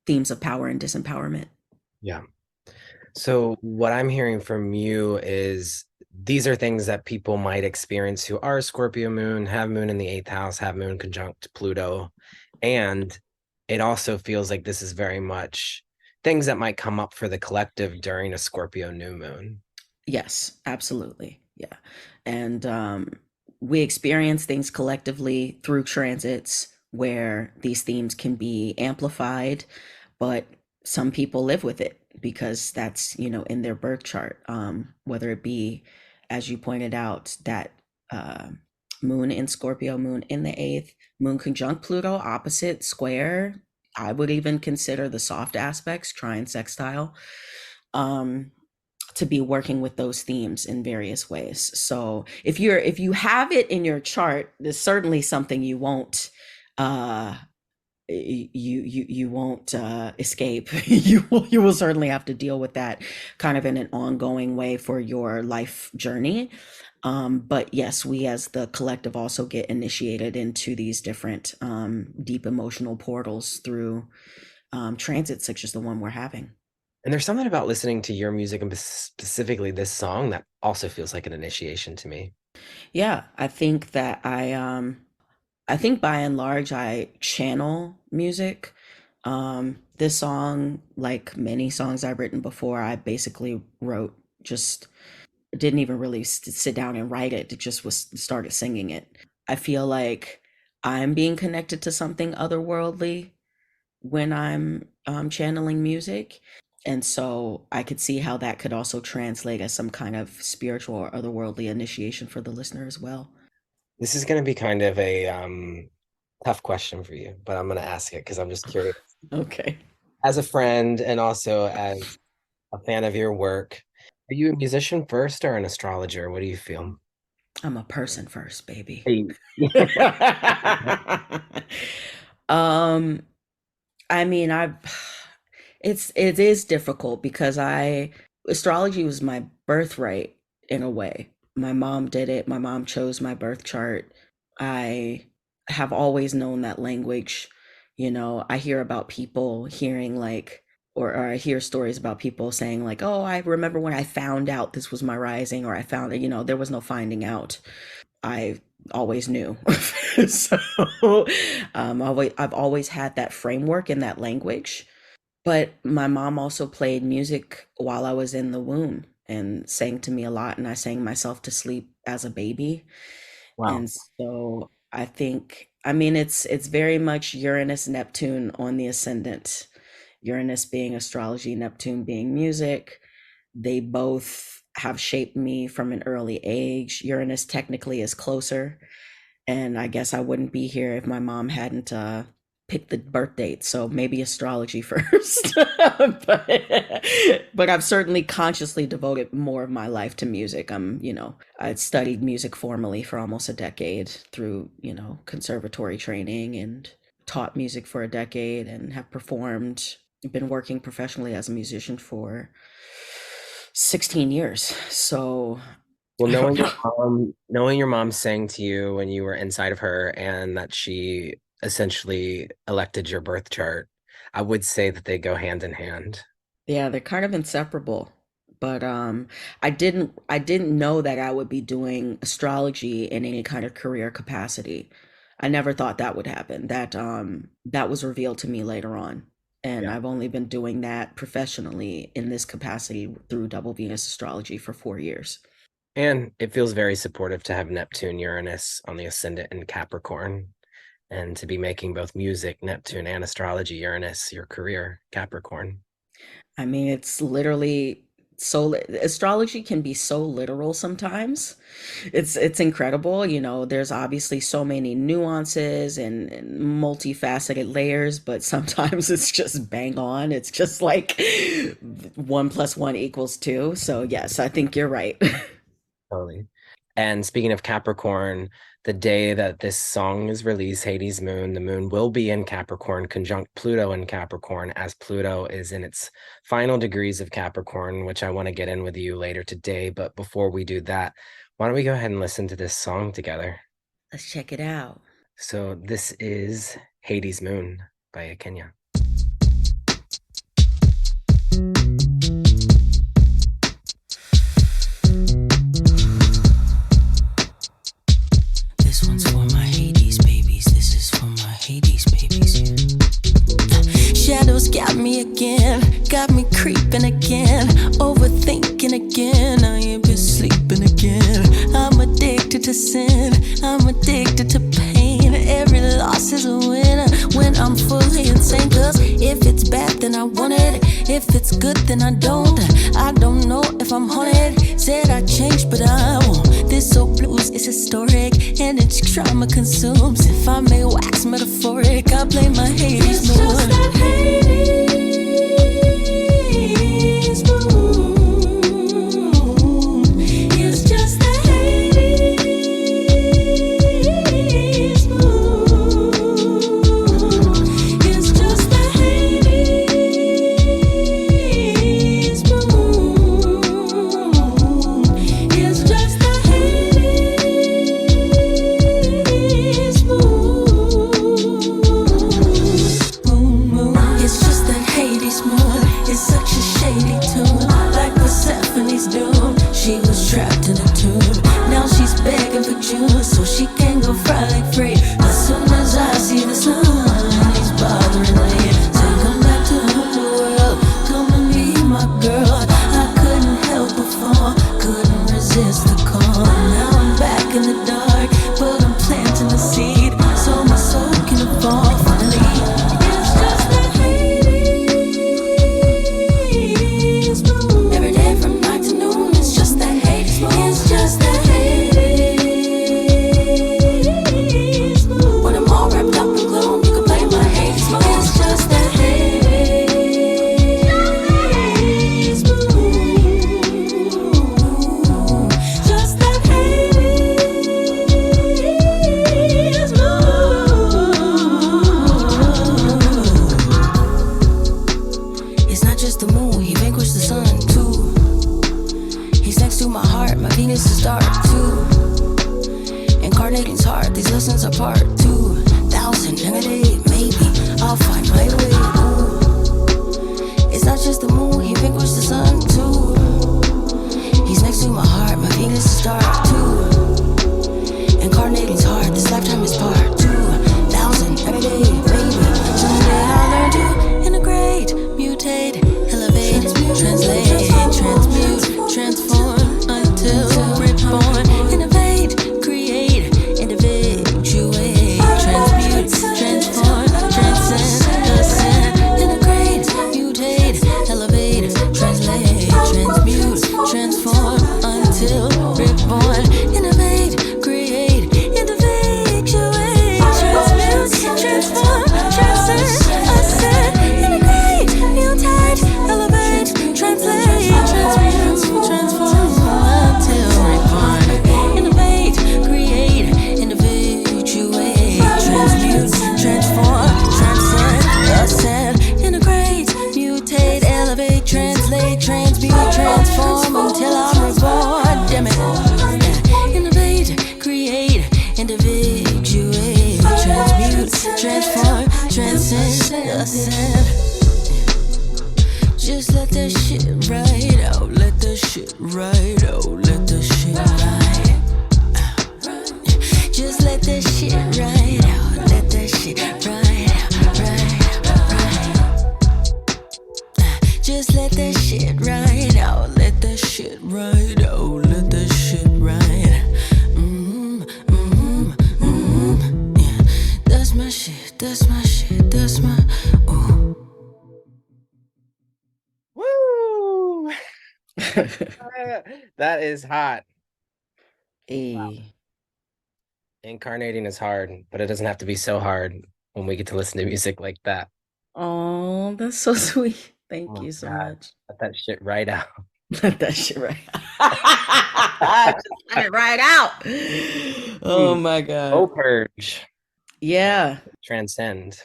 themes of power and disempowerment. Yeah. So what I'm hearing from you is these are things that people might experience who are Scorpio moon, have moon in the eighth house, have moon conjunct Pluto. And it also feels like this is very much things that might come up for the collective during a Scorpio new moon. Yes, absolutely. Yeah. And we experience things collectively through transits where these themes can be amplified, but some people live with it because that's, in their birth chart. Whether it be, as you pointed out, that uh, moon in Scorpio, moon in the eighth, moon conjunct Pluto, opposite, square. I would even consider the soft aspects, trine, sextile. To be working with those themes in various ways. So if you have it in your chart, there's certainly something you won't you won't escape. You will certainly have to deal with that kind of in an ongoing way for your life journey. But yes, we as the collective also get initiated into these different deep emotional portals through transits such as the one we're having. And there's something about listening to your music and specifically this song that also feels like an initiation to me. Yeah, I think that I think by and large I channel music. This song, like many songs I've written before, I basically wrote, just didn't even really sit down and write it. It just was started singing it. I feel like I'm being connected to something otherworldly when I'm channeling music. And so I could see how that could also translate as some kind of spiritual or otherworldly initiation for the listener as well. This is going to be kind of a tough question for you, but I'm going to ask it because I'm just curious. Okay. As a friend and also as a fan of your work, are you a musician first or an astrologer? What do you feel? I'm a person first, baby. Hey. um, I mean, it is difficult because astrology was my birthright in a way. My mom did it. My mom chose my birth chart. I have always known that language. I hear about people hearing like, or I hear stories about people saying like, oh, I remember when I found out this was my rising, or I found it, there was no finding out. I always knew. So I've always had that framework and that language. But my mom also played music while I was in the womb and sang to me a lot, and I sang myself to sleep as a baby. Wow. And so I think, I mean, it's very much Uranus, Neptune on the ascendant. Uranus being astrology, Neptune being music. They both have shaped me from an early age. Uranus technically is closer, and I guess I wouldn't be here if my mom hadn't picked the birth date. So maybe astrology first. but I've certainly consciously devoted more of my life to music. I studied music formally for almost a decade through, conservatory training, and taught music for a decade and have performed, been working professionally as a musician for 16 years. So Well, knowing your mom sang to you when you were inside of her and that she essentially elected your birth chart, I would say that they go hand in hand. yeah, they're kind of inseparable. But I didn't know that I would be doing astrology in any kind of career capacity. I never thought that would happen. That was revealed to me later on. And Yeah. I've only been doing that professionally in this capacity through Double Venus astrology for 4 years. And it feels very supportive to have Neptune, Uranus on the ascendant in Capricorn and to be making both music, Neptune, and astrology, Uranus, your career, Capricorn. I mean, it's literally astrology can be so literal sometimes. It's incredible. There's obviously so many nuances and multifaceted layers, but sometimes it's just bang on. It's just like 1 + 1 = 2. So yes, I think you're right. Totally. And speaking of Capricorn, the day that this song is released, Hades Moon, the moon will be in Capricorn, conjunct Pluto in Capricorn, as Pluto is in its final degrees of Capricorn, which I want to get in with you later today. But before we do that, why don't we go ahead and listen to this song together? Let's check it out. So this is Hades Moon by Akenya. This one's for my Hades babies. This is for my Hades babies. Shadows got me again, got me creeping again, overthinking again. I ain't been sleeping again. I'm addicted to sin, I'm addicted to pain. Every loss is a winner when I'm fully insane. Cause if it's bad, then I want it. If it's good, then I don't. I don't know if I'm haunted. Said I changed, but I won't. This old blues is historic, and it's trauma consumes. If I may wax metaphoric, I blame my Hades moon. It's just that Hades moon. It's just that Hades moon. It's just that Hades moon. It's just that Hades moon. It's just that Hades moon. It's such a shady tune, like Persephone's doom. She was trapped in a tomb. Now she's begging for June, so she can go fly like free. As soon as I see the sun, he's bothering me. Say, come back to the world, come and be my girl. I couldn't help before, couldn't resist the call. Now I'm back in the dark, but I'm planting the seed, so my soul can evolve finally. It's just that Hades moon. Every day from night to noon, it's just that Hades moon. It's just that Hades moon. When I'm all wrapped up in gloom, you can play my Hades moon. It's just that Hades moon. Just that Hades moon. It's not just the moon, he vanquished the sun too. He's next to my heart, my Venus is dark too. Incarnating's hard, these lessons are part 2,000 in a day, maybe I'll find my way. Ooh. It's not just the moon, he vanquished the sun too. He's next to my heart, my Venus is dark too. Incarnating's hard, this lifetime is part 2,000 every day, maybe someday I'll learn to integrate, mutate, elevate, translate, transmute, transform until reborn. Innovate, create, individuate, transmute, transform, transcend, ascend. Integrate, mutate, elevate, translate, transmute, transform until reborn. Innovate, create, individuate, transmute, transform, transcend, ascend. Integrate, mutate, elevate, translate, transmute, transform until reborn. Innovate, create, individuate, transmute, transform, transcend, ascend. Integrate, mutate, elevate, translate, transmute, transform until I'm reborn. Damn it. Innovate, create, individuate, transmute, transform, transcend, ascend. Just let that shit ride out, let that shit ride out, let that shit ride. Just let that shit ride out, let that shit ride out, ride. Just let that shit ride out, let that shit ride out, let that shit ride. Yeah. That's my shit, that's my shit, that's my, ooh. Woo! That is hot. E. Incarnating is hard, but it doesn't have to be so hard when we get to listen to music like that. Oh, that's so sweet. Thank Oh you my so God. much. Let that shit right out. Let that shit right out. Just let it right out. Oh Mm. my God. Oh, purge. Yeah. Transcend.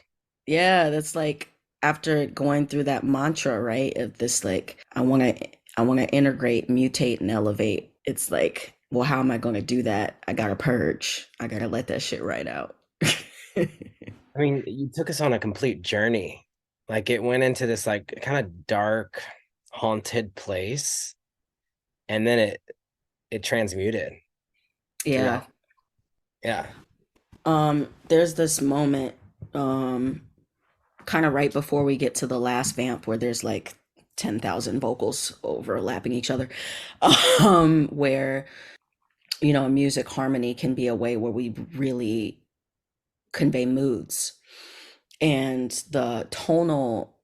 Yeah. That's like after going through that mantra, right? Of this, like, I want to integrate, mutate, and elevate. It's like, well, how am I going to do that? I got to purge. I got to let that shit right out. I mean, you took us on a complete journey. Like it went into this like kind of dark, haunted place, and then it transmuted Yeah. throughout. Yeah. There's this moment, um, kind of right before we get to the last vamp where there's like 10,000 vocals overlapping each other, where, music harmony can be a way where we really convey moods. And the tonal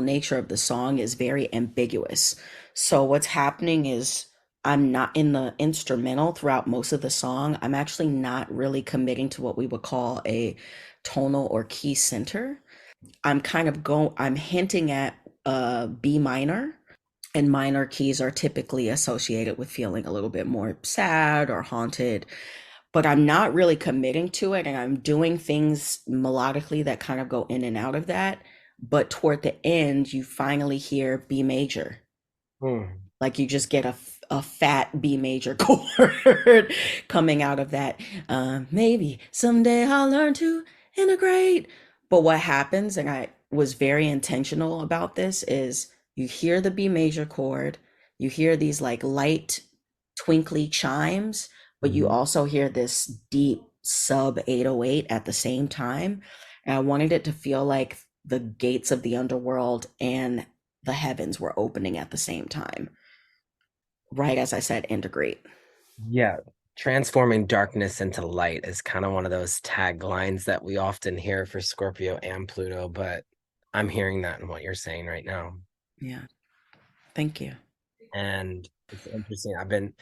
nature of the song is very ambiguous. So what's happening is I'm not in the instrumental throughout most of the song. I'm actually not really committing to what we would call a tonal or key center. I'm hinting at B minor, and minor keys are typically associated with feeling a little bit more sad or haunted, but I'm not really committing to it, and I'm doing things melodically that kind of go in and out of that. But toward the end, you finally hear B major. Hmm. Like you just get a fat B major chord coming out of that. Maybe someday I'll learn to integrate. But what happens, and I was very intentional about this, is you hear the B major chord, you hear these like light, twinkly chimes, but you Mhm. also hear this deep sub 808 at the same time. And I wanted it to feel like the gates of the underworld and the heavens were opening at the same time, right as I said, integrate. Yeah. Transforming darkness into light is kind of one of those taglines that we often hear for Scorpio and Pluto, but I'm hearing that in what you're saying right now. Yeah. Thank you. And it's interesting. I've been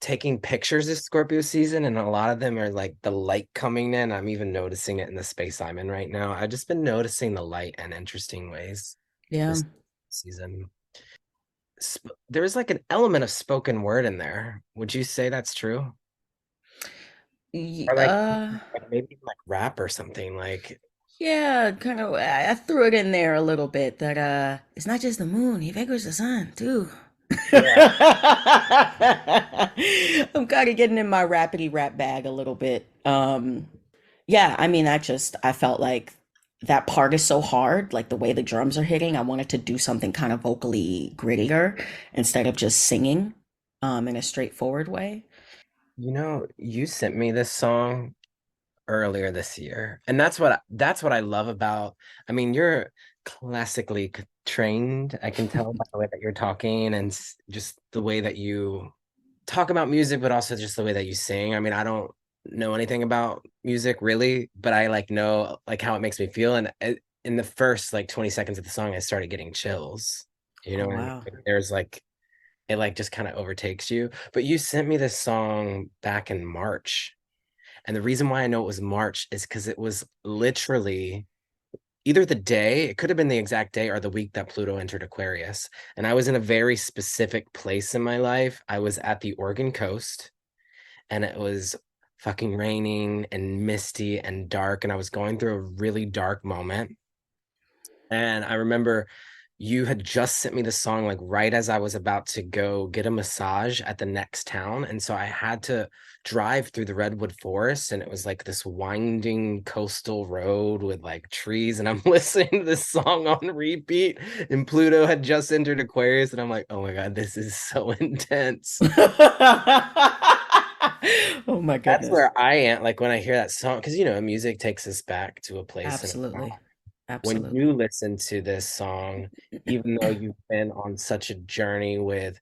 taking pictures this Scorpio season, and a lot of them are like the light coming in. I'm even noticing it in the space I'm in right now. I've just been noticing the light in interesting ways Yeah. this season. There's like an element of spoken word in there. Would you say that's true? Y- Or Uh, maybe like rap or something like yeah, kind of. I threw it in there a little bit that it's not just the moon; he figures the sun too. yeah. I'm kind of getting in my rapidy rap bag a little bit. Yeah, I mean, I felt like that part is so hard, like the way the drums are hitting. I wanted to do something kind of vocally grittier instead of just singing, in a straightforward way. You sent me this song earlier this year, and that's what I love about. I mean, you're classically trained. I can tell by the way that you're talking and just the way that you talk about music, but also just the way that you sing. I mean, I don't know anything about music really, but I like know like how it makes me feel. And in the first like 20 seconds of the song, I started getting chills. You know Oh what I mean? wow. Like, there's like it like just kind of overtakes you. But you sent me this song back in March. And the reason why I know it was March is because it was literally either the day, it could have been the exact day or the week that Pluto entered Aquarius. And I was in a very specific place in my life. I was at the Oregon coast and it was fucking raining and misty and dark. And I was going through a really dark moment. And I remember you had just sent me the song like right as I was about to go get a massage at the next town. And so I had to drive through the redwood forest, and it was like this winding coastal road with like trees. And I'm listening to this song on repeat. And Pluto had just entered Aquarius. And I'm like, oh my God, this is so intense. Oh my That's goodness. where I am. Like when I hear that song, because music takes us back to a place in a Absolutely. when Absolutely. you listen to this song, even though you've been on such a journey with,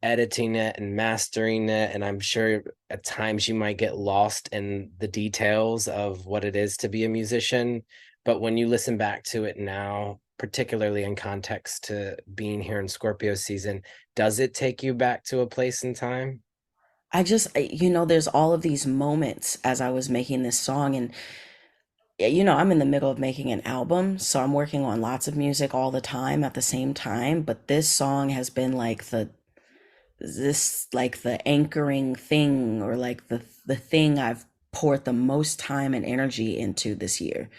editing it and mastering it, and I'm sure at times you might get lost in the details of what it is to be a musician. But when you listen back to it now, particularly in context to being here in Scorpio season, does it take you back to a place in time? There's all of these moments as I was making this song, and I'm in the middle of making an album, so I'm working on lots of music all the time at the same time, but this song has been like this like the anchoring thing, or like the thing I've poured the most time and energy into this year.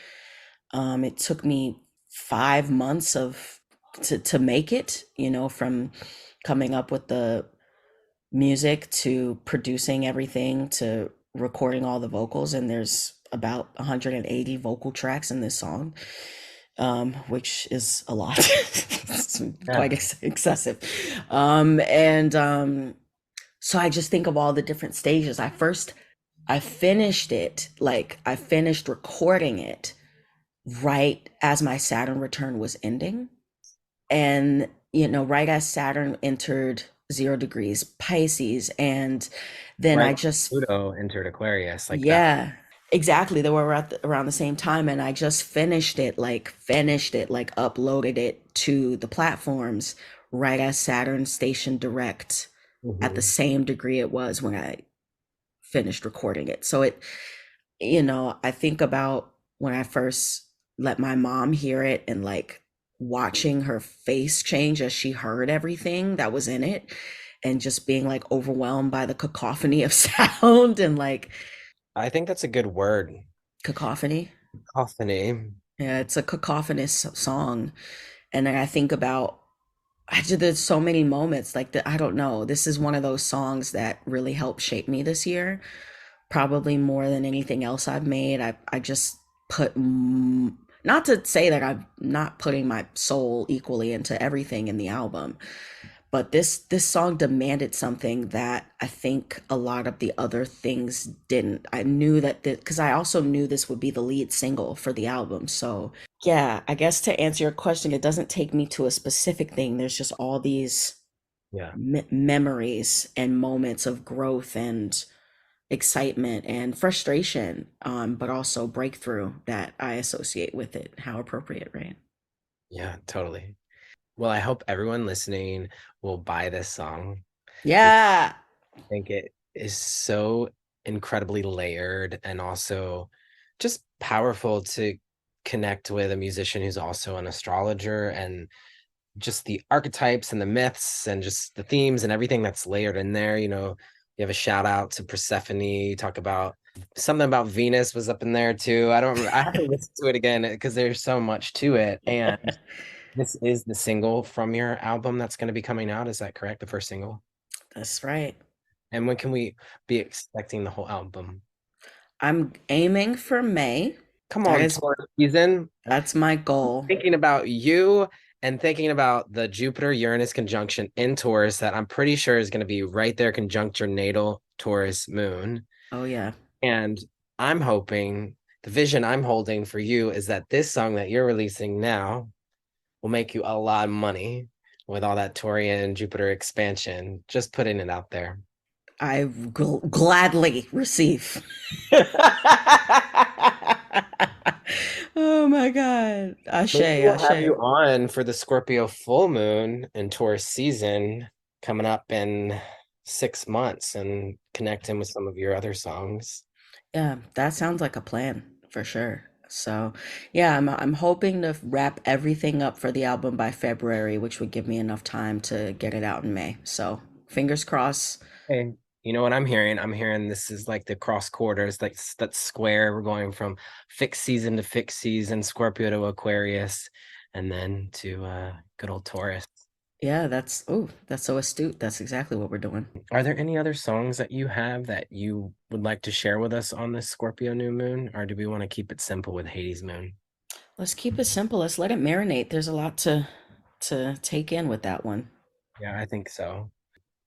It took me 5 months to make it, from coming up with the music to producing everything to recording all the vocals. And there's about 180 vocal tracks in this song, which is a lot. It's quite excessive. And so I just think of all the different stages. I finished it, like I finished recording it right as my Saturn return was ending. And, right as Saturn entered 0 degrees Pisces. And then Right I when just, Pluto entered Aquarius, like that. yeah, exactly. They were around the same time. And I just finished it, like uploaded it to the platforms right as Saturn stationed direct at the same degree it was when I finished recording it. So I think about when I first let my mom hear it, and like watching her face change as she heard everything that was in it, and just being like overwhelmed by the cacophony of sound and like I think that's a good word. cacophony. Cacophony. Yeah, it's a cacophonous song. And then I think about, there's so many moments like that. I don't know. This is one of those songs that really helped shape me this year, probably more than anything else I've made. I just put, not to say that I'm not putting my soul equally into everything in the album, but this song demanded something that I think a lot of the other things didn't. I knew that because I also knew this would be the lead single for the album. So yeah, I guess to answer your question, it doesn't take me to a specific thing. There's just all these memories and moments of growth and excitement and frustration, but also breakthrough that I associate with it. How appropriate, right? Yeah, totally. Well, I hope everyone listening will buy this song. Yeah. I think it is so incredibly layered and also just powerful to connect with a musician who's also an astrologer, and just the archetypes and the myths and just the themes and everything that's layered in there. You have a shout out to Persephone, talk about something about Venus was up in there too. I have to listen to it again because there's so much to it. And this is the single from your album that's going to be coming out. Is that correct? The first single? That's right. And when can we be expecting the whole album? I'm aiming for May. Come on, Taurus season. That's my goal. Thinking about you and thinking about the Jupiter-Uranus conjunction in Taurus that I'm pretty sure is going to be right there conjunct your natal Taurus moon. Oh, yeah. And I'm hoping, the vision I'm holding for you is that this song that you're releasing now will make you a lot of money with all that Taurian Jupiter expansion. Just putting it out there. I gladly receive. Oh my God. Ashe, We'll Ashe. have you on for the Scorpio full moon and Taurus season coming up in 6 months and connecting with some of your other songs. Yeah, that sounds like a plan for sure. So yeah, I'm hoping to wrap everything up for the album by February, which would give me enough time to get it out in May. So fingers crossed. Hey, you know what I'm hearing? I'm hearing this is like the cross quarters, like that's square. We're going from fixed season to fixed season, Scorpio to Aquarius, and then to good old Taurus. Yeah, that's so astute. That's exactly what we're doing. Are there any other songs that you have that you would like to share with us on this Scorpio new moon, or do we want to keep it simple with Hades moon? Let's keep it simple. Let's let it marinate. There's a lot to take in with that one. Yeah, I think so.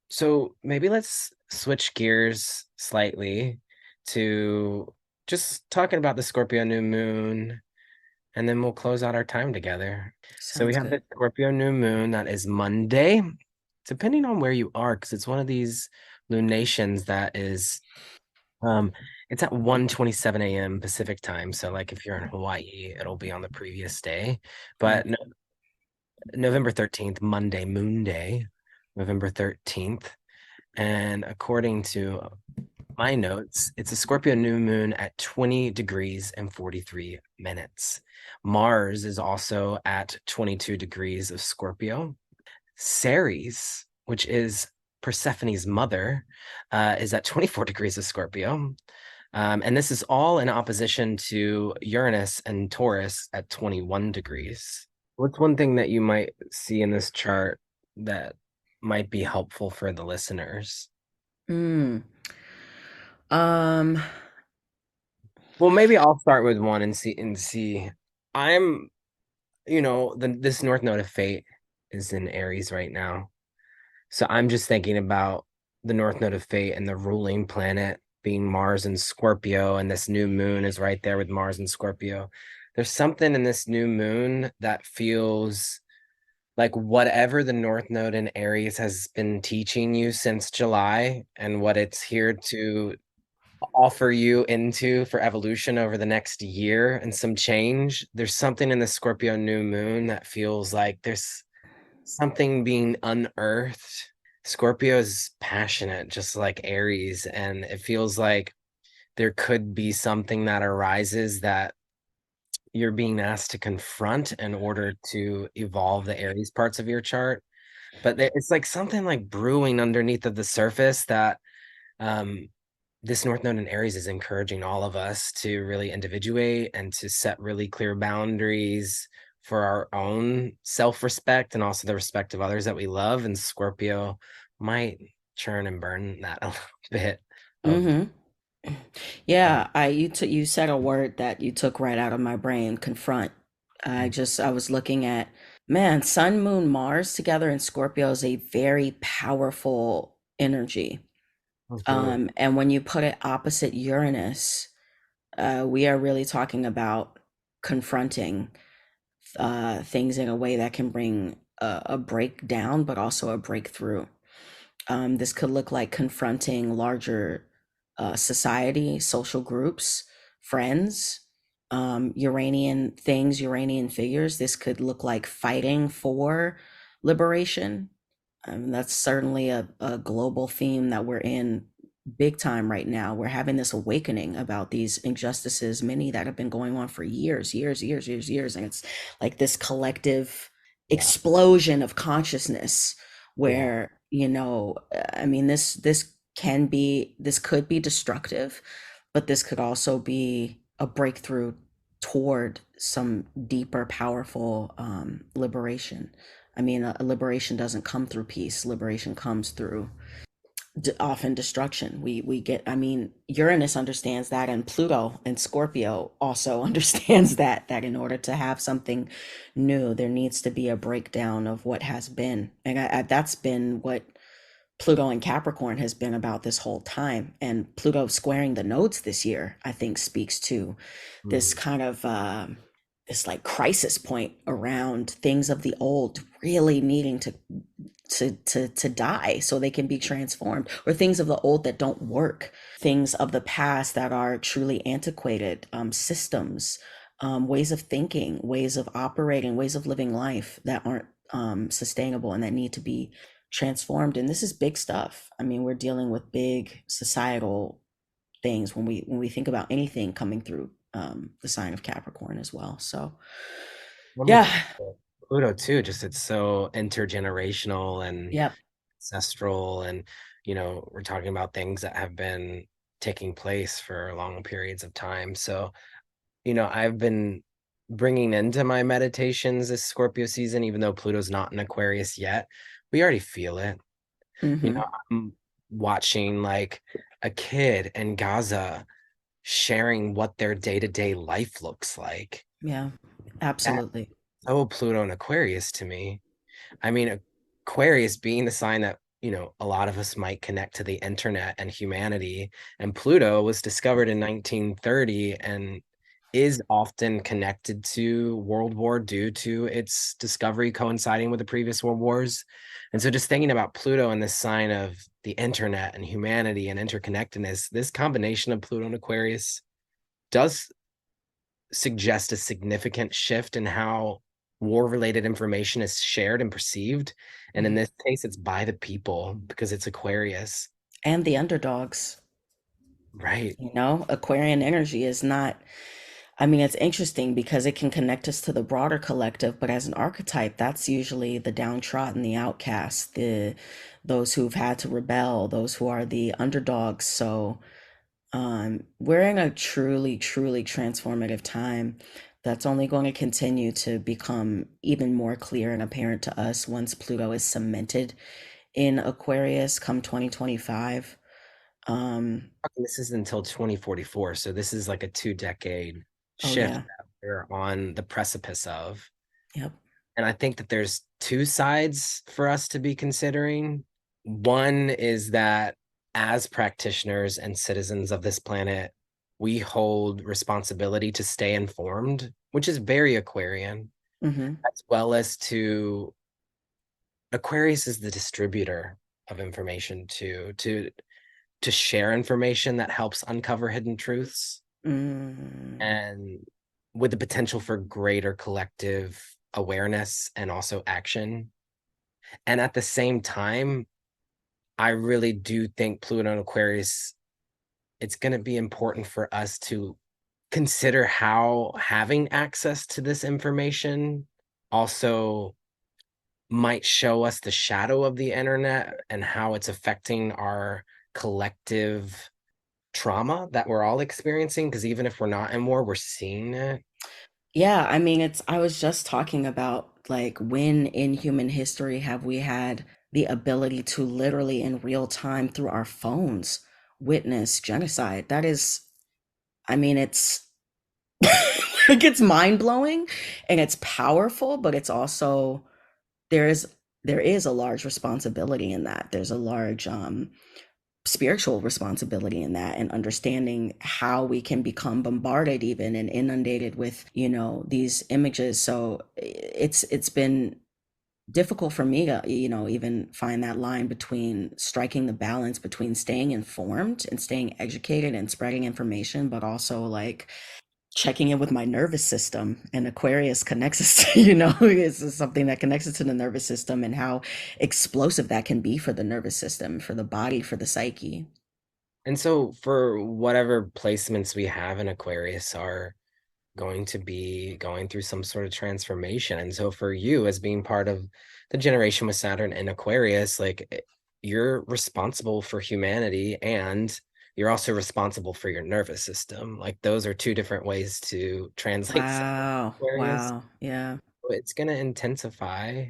So maybe let's switch gears slightly to just talking about the Scorpio new moon, and then we'll close out our time together. So we have the Scorpio new moon that is Monday, depending on where you are, because it's one of these lunations that is it's at 1:27 a.m. Pacific time. So like if you're in Hawaii, it'll be on the previous day. But November 13th, Monday, Moon Day, November 13th. And according to my notes, it's a Scorpio new moon at 20 degrees and 43 minutes. Mars is also at 22 degrees of Scorpio. Ceres, which is Persephone's mother, is at 24 degrees of Scorpio. And this is all in opposition to Uranus and Taurus at 21 degrees. What's one thing that you might see in this chart that might be helpful for the listeners? Mm. Um, Well, maybe I'll start with one and see. I'm, this North Node of Fate is in Aries right now. So I'm just thinking about the North Node of Fate and the ruling planet being Mars and Scorpio, and this new moon is right there with Mars and Scorpio. There's something in this new moon that feels like whatever the North Node in Aries has been teaching you since July and what it's here to offer you into for evolution over the next year and some change. There's something in the Scorpio new moon that feels like there's something being unearthed. Scorpio is passionate, just like Aries, and it feels like there could be something that arises that you're being asked to confront in order to evolve the Aries parts of your chart. But it's like something like brewing underneath of the surface that um, this North Node in Aries is encouraging all of us to really individuate and to set really clear boundaries for our own self-respect and also the respect of others that we love. And Scorpio might churn and burn that a little bit of mhm. Yeah, you said a word that you took right out of my brain, confront. I was looking at, man, Sun, Moon, Mars together in Scorpio is a very powerful energy. absolutely. And when you put it opposite Uranus, we are really talking about confronting things in a way that can bring a breakdown, but also a breakthrough. This could look like confronting larger society, social groups, friends, Uranian things, Uranian figures. This could look like fighting for liberation. That's certainly a global theme that we're in big time right now. We're having this awakening about these injustices, many that have been going on for years, years, years, years, years. And it's like this collective Yeah. explosion of consciousness Yeah. where, I mean, this could be destructive, but this could also be a breakthrough toward some deeper, powerful liberation. I mean, a liberation doesn't come through peace. Liberation comes through often destruction. We get, I mean, Uranus understands that, and Pluto and Scorpio also understands that in order to have something new, there needs to be a breakdown of what has been. And that's been what Pluto and Capricorn has been about this whole time. And Pluto squaring the nodes this year, I think, speaks to this kind of this like crisis point around things of the old really needing to die so they can be transformed, or things of the old that don't work, things of the past that are truly antiquated, systems, ways of thinking, ways of operating, ways of living life that aren't sustainable and that need to be transformed. And this is big stuff. I mean, we're dealing with big societal things when we think about anything coming through the sign of Capricorn as well. So yeah. Pluto too, just it's so intergenerational and Yep. ancestral, and we're talking about things that have been taking place for long periods of time. So I've been bringing into my meditations this Scorpio season, even though Pluto's not in Aquarius yet, we already feel it. Mm-hmm. I'm watching like a kid in Gaza sharing what their day-to-day life looks like. Yeah, absolutely. So Pluto and Aquarius to me. I mean, Aquarius being the sign that, a lot of us might connect to the internet and humanity. And Pluto was discovered in 1930 and is often connected to World War due to its discovery coinciding with the previous world wars. And so just thinking about Pluto and this sign of the internet and humanity and interconnectedness, this combination of Pluto and Aquarius does suggest a significant shift in how war-related information is shared and perceived. And in this case, it's by the people because it's Aquarius. And the underdogs. Right. Aquarian energy is not I mean, it's interesting because it can connect us to the broader collective, but as an archetype, that's usually the downtrodden, the outcast, the those who've had to rebel, those who are the underdogs. So we're in a truly, truly transformative time that's only going to continue to become even more clear and apparent to us once Pluto is cemented in Aquarius come 2025. Um, This is until 2044, so this is like a 2 decade oh, shift yeah. that we're on the precipice of. Yep. And I think that there's two sides for us to be considering. One is that as practitioners and citizens of this planet, we hold responsibility to stay informed, which is very Aquarian, Hmm. as well as to Aquarius is the distributor of information to share information that helps uncover hidden truths Mm. and with the potential for greater collective awareness and also action. And at the same time, I really do think Pluto and Aquarius, it's going to be important for us to consider how having access to this information also might show us the shadow of the internet and how it's affecting our collective trauma that we're all experiencing. Because even if we're not in war, we're seeing it. Yeah, I mean, I was just talking about like when in human history have we had the ability to literally in real time through our phones witness genocide? That is, I mean, it's like it's mind blowing and it's powerful, but it's also there is there is a large responsibility in that. There's a large spiritual responsibility in that and understanding how we can become bombarded even and inundated with these images. So it's been difficult for me to even find that line between striking the balance between staying informed and staying educated and spreading information, but also like checking in with my nervous system. And Aquarius connects us to, is something that connects us to the nervous system and how explosive that can be for the nervous system, for the body, for the psyche. And so, for whatever placements we have in Aquarius are going to be going through some sort of transformation. And so, for you, as being part of the generation with Saturn in Aquarius, like you're responsible for humanity and you're also responsible for your nervous system. Like, those are two different ways to translate Wow. Aquarius. Wow. Yeah. It's going to intensify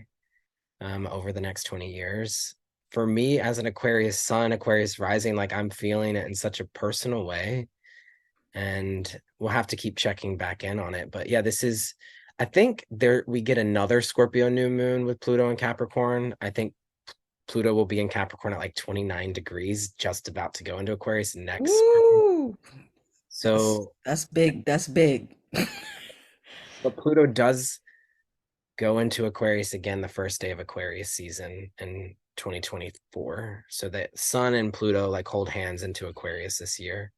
over the next 20 years. For me, as an Aquarius sun, Aquarius rising, like I'm feeling it in such a personal way. And we'll have to keep checking back in on it. But yeah, I think we get another Scorpio new moon with Pluto and Capricorn. I think Pluto will be in Capricorn at like 29 degrees, just about to go into Aquarius next spring. Woo! So, That's big. That's big. but Pluto does go into Aquarius again the first day of Aquarius season in 2024. So that Sun and Pluto like hold hands into Aquarius this year.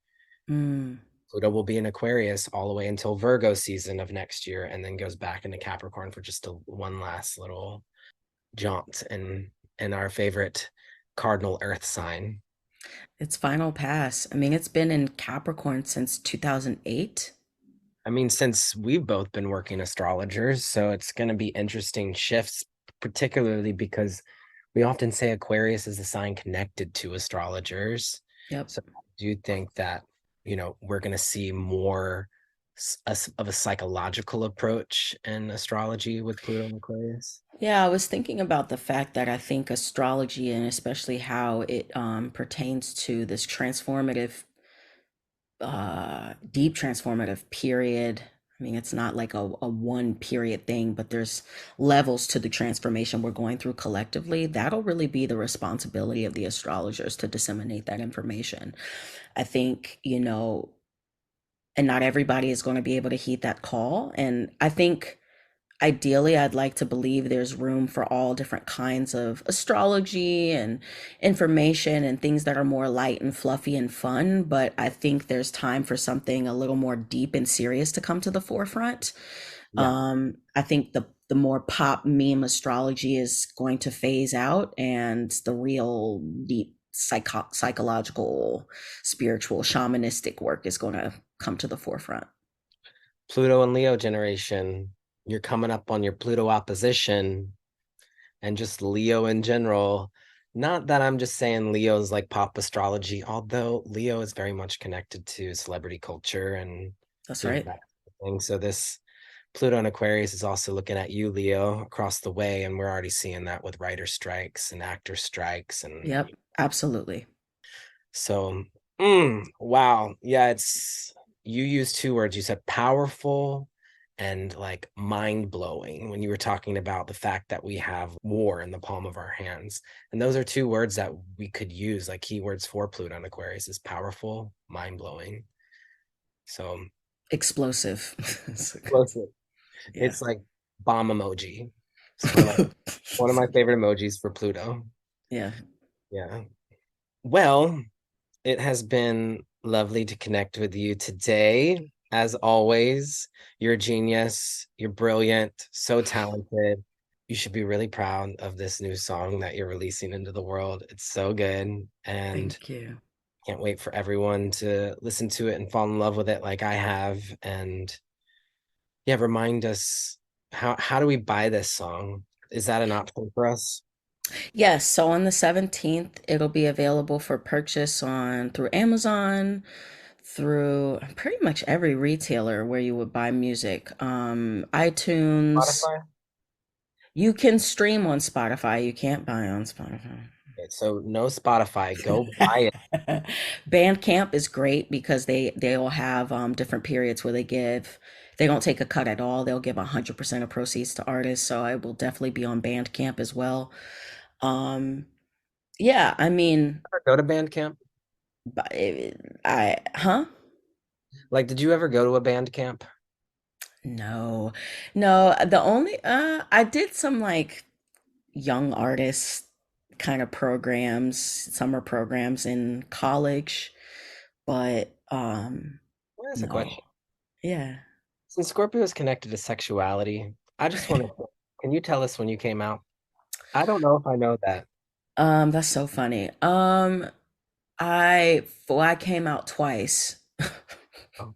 Mm. Pluto will be in Aquarius all the way until Virgo season of next year, and then goes back into Capricorn for just one last little jaunt in our favorite cardinal Earth sign. Its final pass. I mean, it's been in Capricorn since 2008. I mean, since we've both been working astrologers, so it's going to be interesting shifts, particularly because we often say Aquarius is a sign connected to astrologers. Yep. So I do think that, we're going to see more of a psychological approach in astrology with Pluto and Aquarius. Yeah, I was thinking about the fact that I think astrology and especially how it pertains to this transformative deep transformative period. I mean, it's not like a one period thing, but there's levels to the transformation we're going through collectively. That'll really be the responsibility of the astrologers to disseminate that information. I think, and not everybody is going to be able to heed that call. And I think ideally, I'd like to believe there's room for all different kinds of astrology and information and things that are more light and fluffy and fun. But I think there's time for something a little more deep and serious to come to the forefront. Yeah. I think the more pop meme astrology is going to phase out, and the real deep psychological, spiritual, shamanistic work is going to come to the forefront. Pluto and Leo generation. You're coming up on your Pluto opposition, and just Leo in general. Not that I'm just saying Leo's like pop astrology, although Leo is very much connected to celebrity culture and That's right. that thing. So this Pluto and Aquarius is also looking at you, Leo, across the way, and we're already seeing that with writer strikes and actor strikes, and Yep, absolutely. so wow, yeah, it's you used two words. You said powerful and like mind blowing when you were talking about the fact that we have war in the palm of our hands, and those are two words that we could use like keywords for Pluto and Aquarius is powerful, mind blowing. So Explosive. explosive. Yeah. It's like bomb emoji. It's one of my favorite emojis for Pluto. Yeah. Yeah. Well, it has been lovely to connect with you today. As always, you're a genius. You're brilliant, so talented. You should be really proud of this new song that you're releasing into the world. It's so good. And Thank you. can't wait for everyone to listen to it and fall in love with it like I have. And yeah, remind us how do we buy this song? Is that an option for us? Yes, so on the 17th, it'll be available for purchase on through Amazon, through pretty much every retailer where you would buy music. iTunes. Spotify? You can stream on Spotify. You can't buy on Spotify. Okay, so no Spotify. Go buy it. Bandcamp is great because they'll have different periods where they don't take a cut at all. They'll give 100% of proceeds to artists. So I will definitely be on Bandcamp as well. Yeah, I mean, Go to Bandcamp? huh? Like, did you ever go to a band camp? No, no. The only I did some like young artist kind of programs, summer programs in college, but That's a no. question. Yeah. Since Scorpio is connected to sexuality, I just want to, can you tell us when you came out? I don't know if I know that. That's so funny. I came out twice. Oh.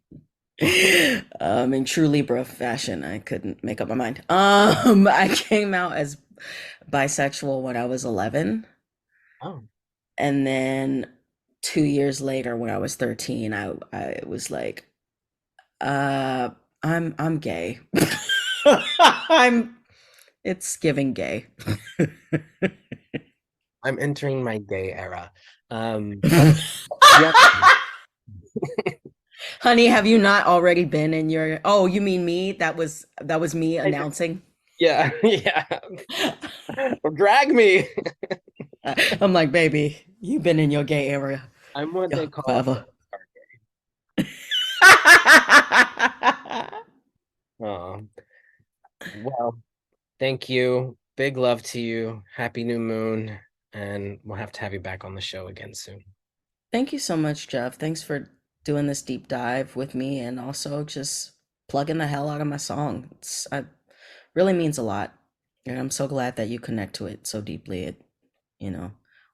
In true Libra fashion, I couldn't make up my mind. I came out as bisexual when I was 11. Oh. And then 2 years later, when I was 13, I was like, I'm gay. It's giving gay. I'm entering my gay era. Yeah. Honey, have you not already been in your, oh, you mean me? That was me announcing. Yeah, yeah. Drag me. I'm like, baby, you've been in your gay era. I'm what they call forever. Oh, well, thank you. Big love to you. Happy new moon. And we'll have to have you back on the show again soon. Thank you so much, Jeff. Thanks for doing this deep dive with me and also just plugging the hell out of my song. It really means a lot. And I'm so glad that you connect to it so deeply.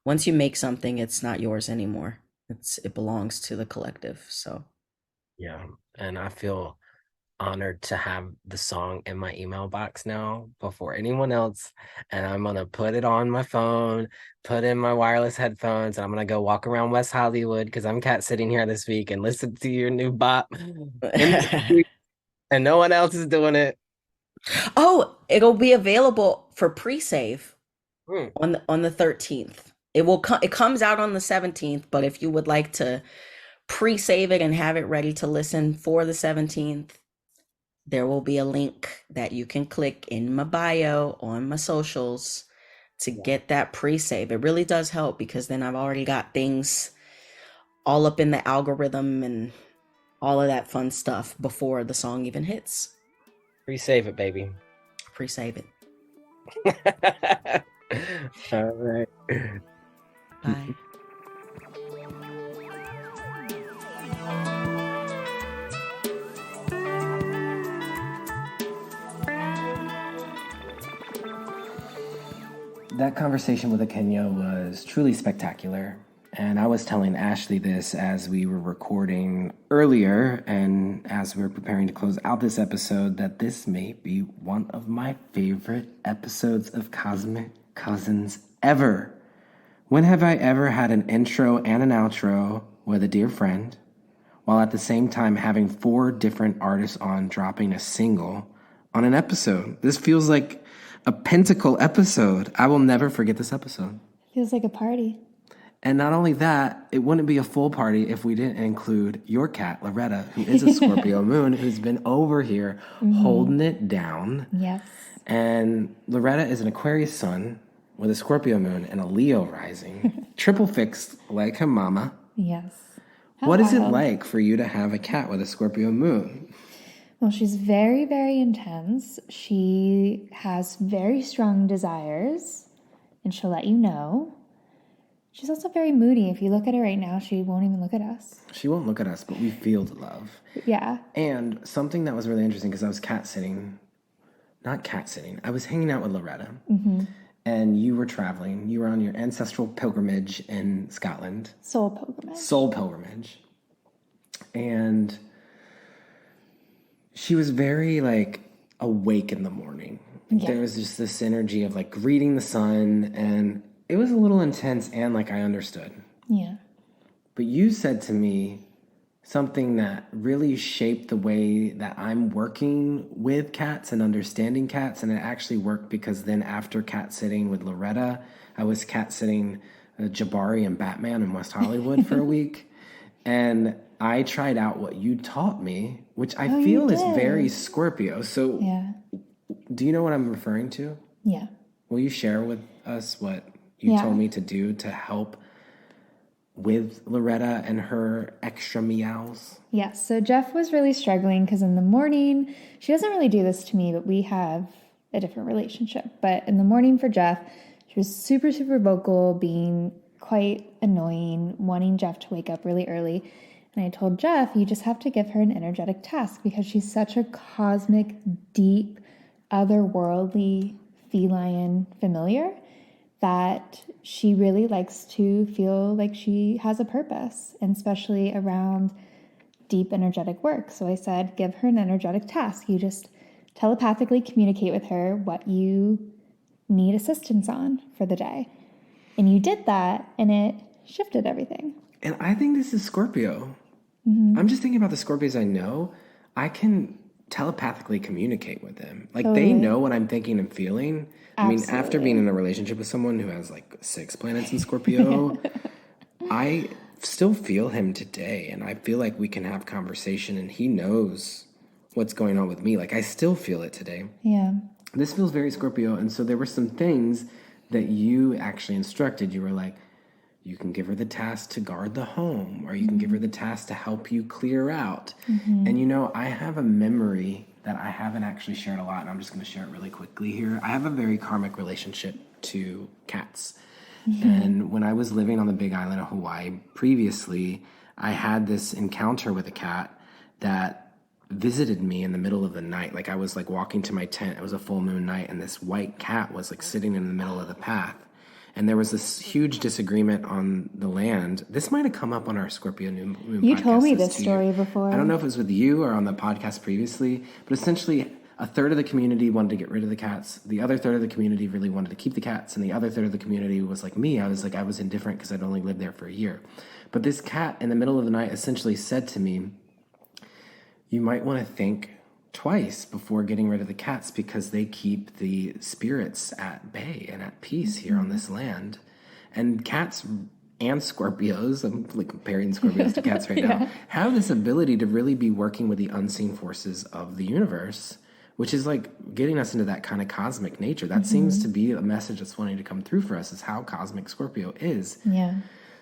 Once you make something, it's not yours anymore. It belongs to the collective. So yeah, and I feel honored to have the song in my email box now before anyone else, and I'm gonna put it on my phone, put in my wireless headphones, and I'm gonna go walk around West Hollywood because I'm cat sitting here this week and listen to your new bop and no one else is doing it. Oh, it'll be available for pre-save on the 13th. It comes out on the 17th, but if you would like to pre-save it and have it ready to listen for the 17th, there will be a link that you can click in my bio on my socials to get that pre-save. It really does help because then I've already got things all up in the algorithm and all of that fun stuff before the song even hits. Pre-save it, baby. Pre-save it. All right. Bye. That conversation with Akenya was truly spectacular. And I was telling Ashley this as we were recording earlier, and as we were preparing to close out this episode, that this may be one of my favorite episodes of Cosmic Cousins ever. When have I ever had an intro and an outro with a dear friend, while at the same time having 4 different artists on dropping a single on an episode? This feels like a pentacle episode. I will never forget this episode. Feels like a party. And not only that, it wouldn't be a full party if we didn't include your cat, Loretta, who is a Scorpio moon, who's been over here holding it down. Yes. And Loretta is an Aquarius sun with a Scorpio moon and a Leo rising, triple fixed like her mama. Yes. What is it like for you to have a cat with a Scorpio moon? Well, she's very, very intense. She has very strong desires, and she'll let you know. She's also very moody. If you look at her right now, she won't even look at us. She won't look at us, but we feel the love. Yeah. And something that was really interesting, because I was I was hanging out with Loretta. Mm-hmm. And you were traveling. You were on your ancestral pilgrimage in Scotland. Soul pilgrimage. And she was very, awake in the morning. Yeah. There was just this energy of, greeting the sun, and it was a little intense, and, I understood. Yeah. But you said to me something that really shaped the way that I'm working with cats and understanding cats, and it actually worked because then after cat sitting with Loretta, I was cat sitting Jabari and Batman in West Hollywood for a week, and I tried out what you taught me, which I feel is very Scorpio. So yeah. Do you know what I'm referring to? Yeah. Will you share with us what you told me to do to help with Loretta and her extra meows? Yes. So Jeff was really struggling because in the morning, she doesn't really do this to me, but we have a different relationship. But in the morning for Jeff, she was super, super vocal, being quite annoying, wanting Jeff to wake up really early. And I told Jeff, you just have to give her an energetic task because she's such a cosmic, deep, otherworldly feline familiar that she really likes to feel like she has a purpose, and especially around deep energetic work. So I said, give her an energetic task. You just telepathically communicate with her what you need assistance on for the day. And you did that, and it shifted everything. And I think this is Scorpio. Mm-hmm. I'm just thinking about the Scorpios I know. I can telepathically communicate with them. They know what I'm thinking and feeling. Absolutely. I mean, after being in a relationship with someone who has 6 planets in Scorpio, I still feel him today, and I feel like we can have conversation, and he knows what's going on with me. I still feel it today. Yeah. This feels very Scorpio, and so there were some things that you actually instructed. You were like, you can give her the task to guard the home, or you can give her the task to help you clear out. Mm-hmm. And I have a memory that I haven't actually shared a lot, and I'm just going to share it really quickly here. I have a very karmic relationship to cats. Mm-hmm. And when I was living on the Big Island of Hawaii previously, I had this encounter with a cat that visited me in the middle of the night. I was walking to my tent. It was a full moon night, and this white cat was sitting in the middle of the path. And there was this huge disagreement on the land. This might have come up on our Scorpio New Moon podcast. You told me this story before. I don't know if it was with you or on the podcast previously, but essentially a third of the community wanted to get rid of the cats. The other third of the community really wanted to keep the cats. And the other third of the community was like me. I was indifferent because I'd only lived there for a year. But this cat in the middle of the night essentially said to me, you might want to think twice before getting rid of the cats because they keep the spirits at bay and at peace here on this land. And cats and Scorpios, I'm comparing Scorpios to cats right now, have this ability to really be working with the unseen forces of the universe, which is getting us into that kind of cosmic nature. That seems to be a message that's wanting to come through for us, is how cosmic Scorpio is. Yeah.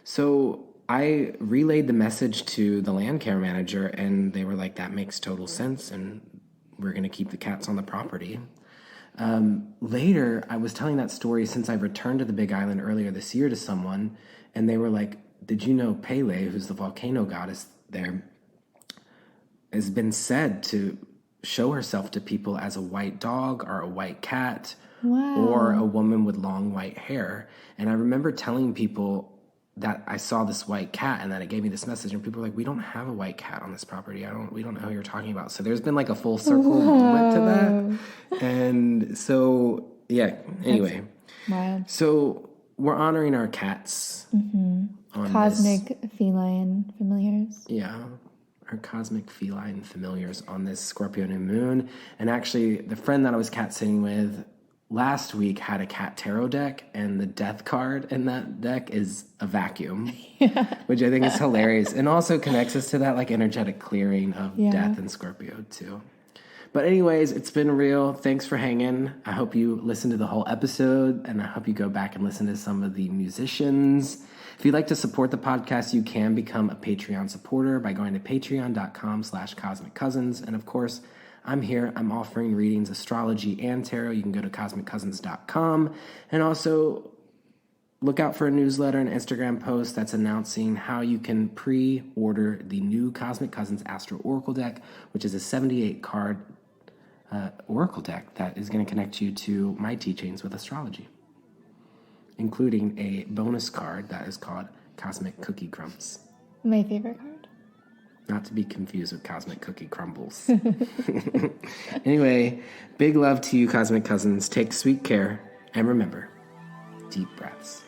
So I relayed the message to the land care manager, and they were like, that makes total sense, and we're going to keep the cats on the property. Later, I was telling that story since I returned to the Big Island earlier this year to someone, and they were like, did you know Pele, who's the volcano goddess there, has been said to show herself to people as a white dog or a white cat or a woman with long white hair. And I remember telling people that I saw this white cat, and then it gave me this message, and people were like, we don't have a white cat on this property. We don't know who you're talking about. So there's been like a full circle moment to that. And so, yeah, anyway. Wild. So we're honoring our cats. On Cosmic feline familiars. Yeah, our cosmic feline familiars on this Scorpio New Moon. And actually, the friend that I was cat sitting with last week had a cat tarot deck, and the death card in that deck is a vacuum, which I think is hilarious, and also connects us to that like energetic clearing of death in Scorpio too. But anyways, it's been real. Thanks for hanging. I hope you listened to the whole episode, and I hope you go back and listen to some of the musicians. If you'd like to support the podcast, you can become a Patreon supporter by going to patreon.com/cosmiccousins. And of course, I'm here. I'm offering readings, astrology, and tarot. You can go to cosmiccousins.com. And also look out for a newsletter and Instagram post that's announcing how you can pre-order the new Cosmic Cousins Astro Oracle deck, which is a 78-card oracle deck that is going to connect you to my teachings with astrology, including a bonus card that is called Cosmic Cookie Crumbs. My favorite card. Not to be confused with Cosmic Cookie Crumbles. Anyway, big love to you, Cosmic Cousins. Take sweet care, and remember, deep breaths.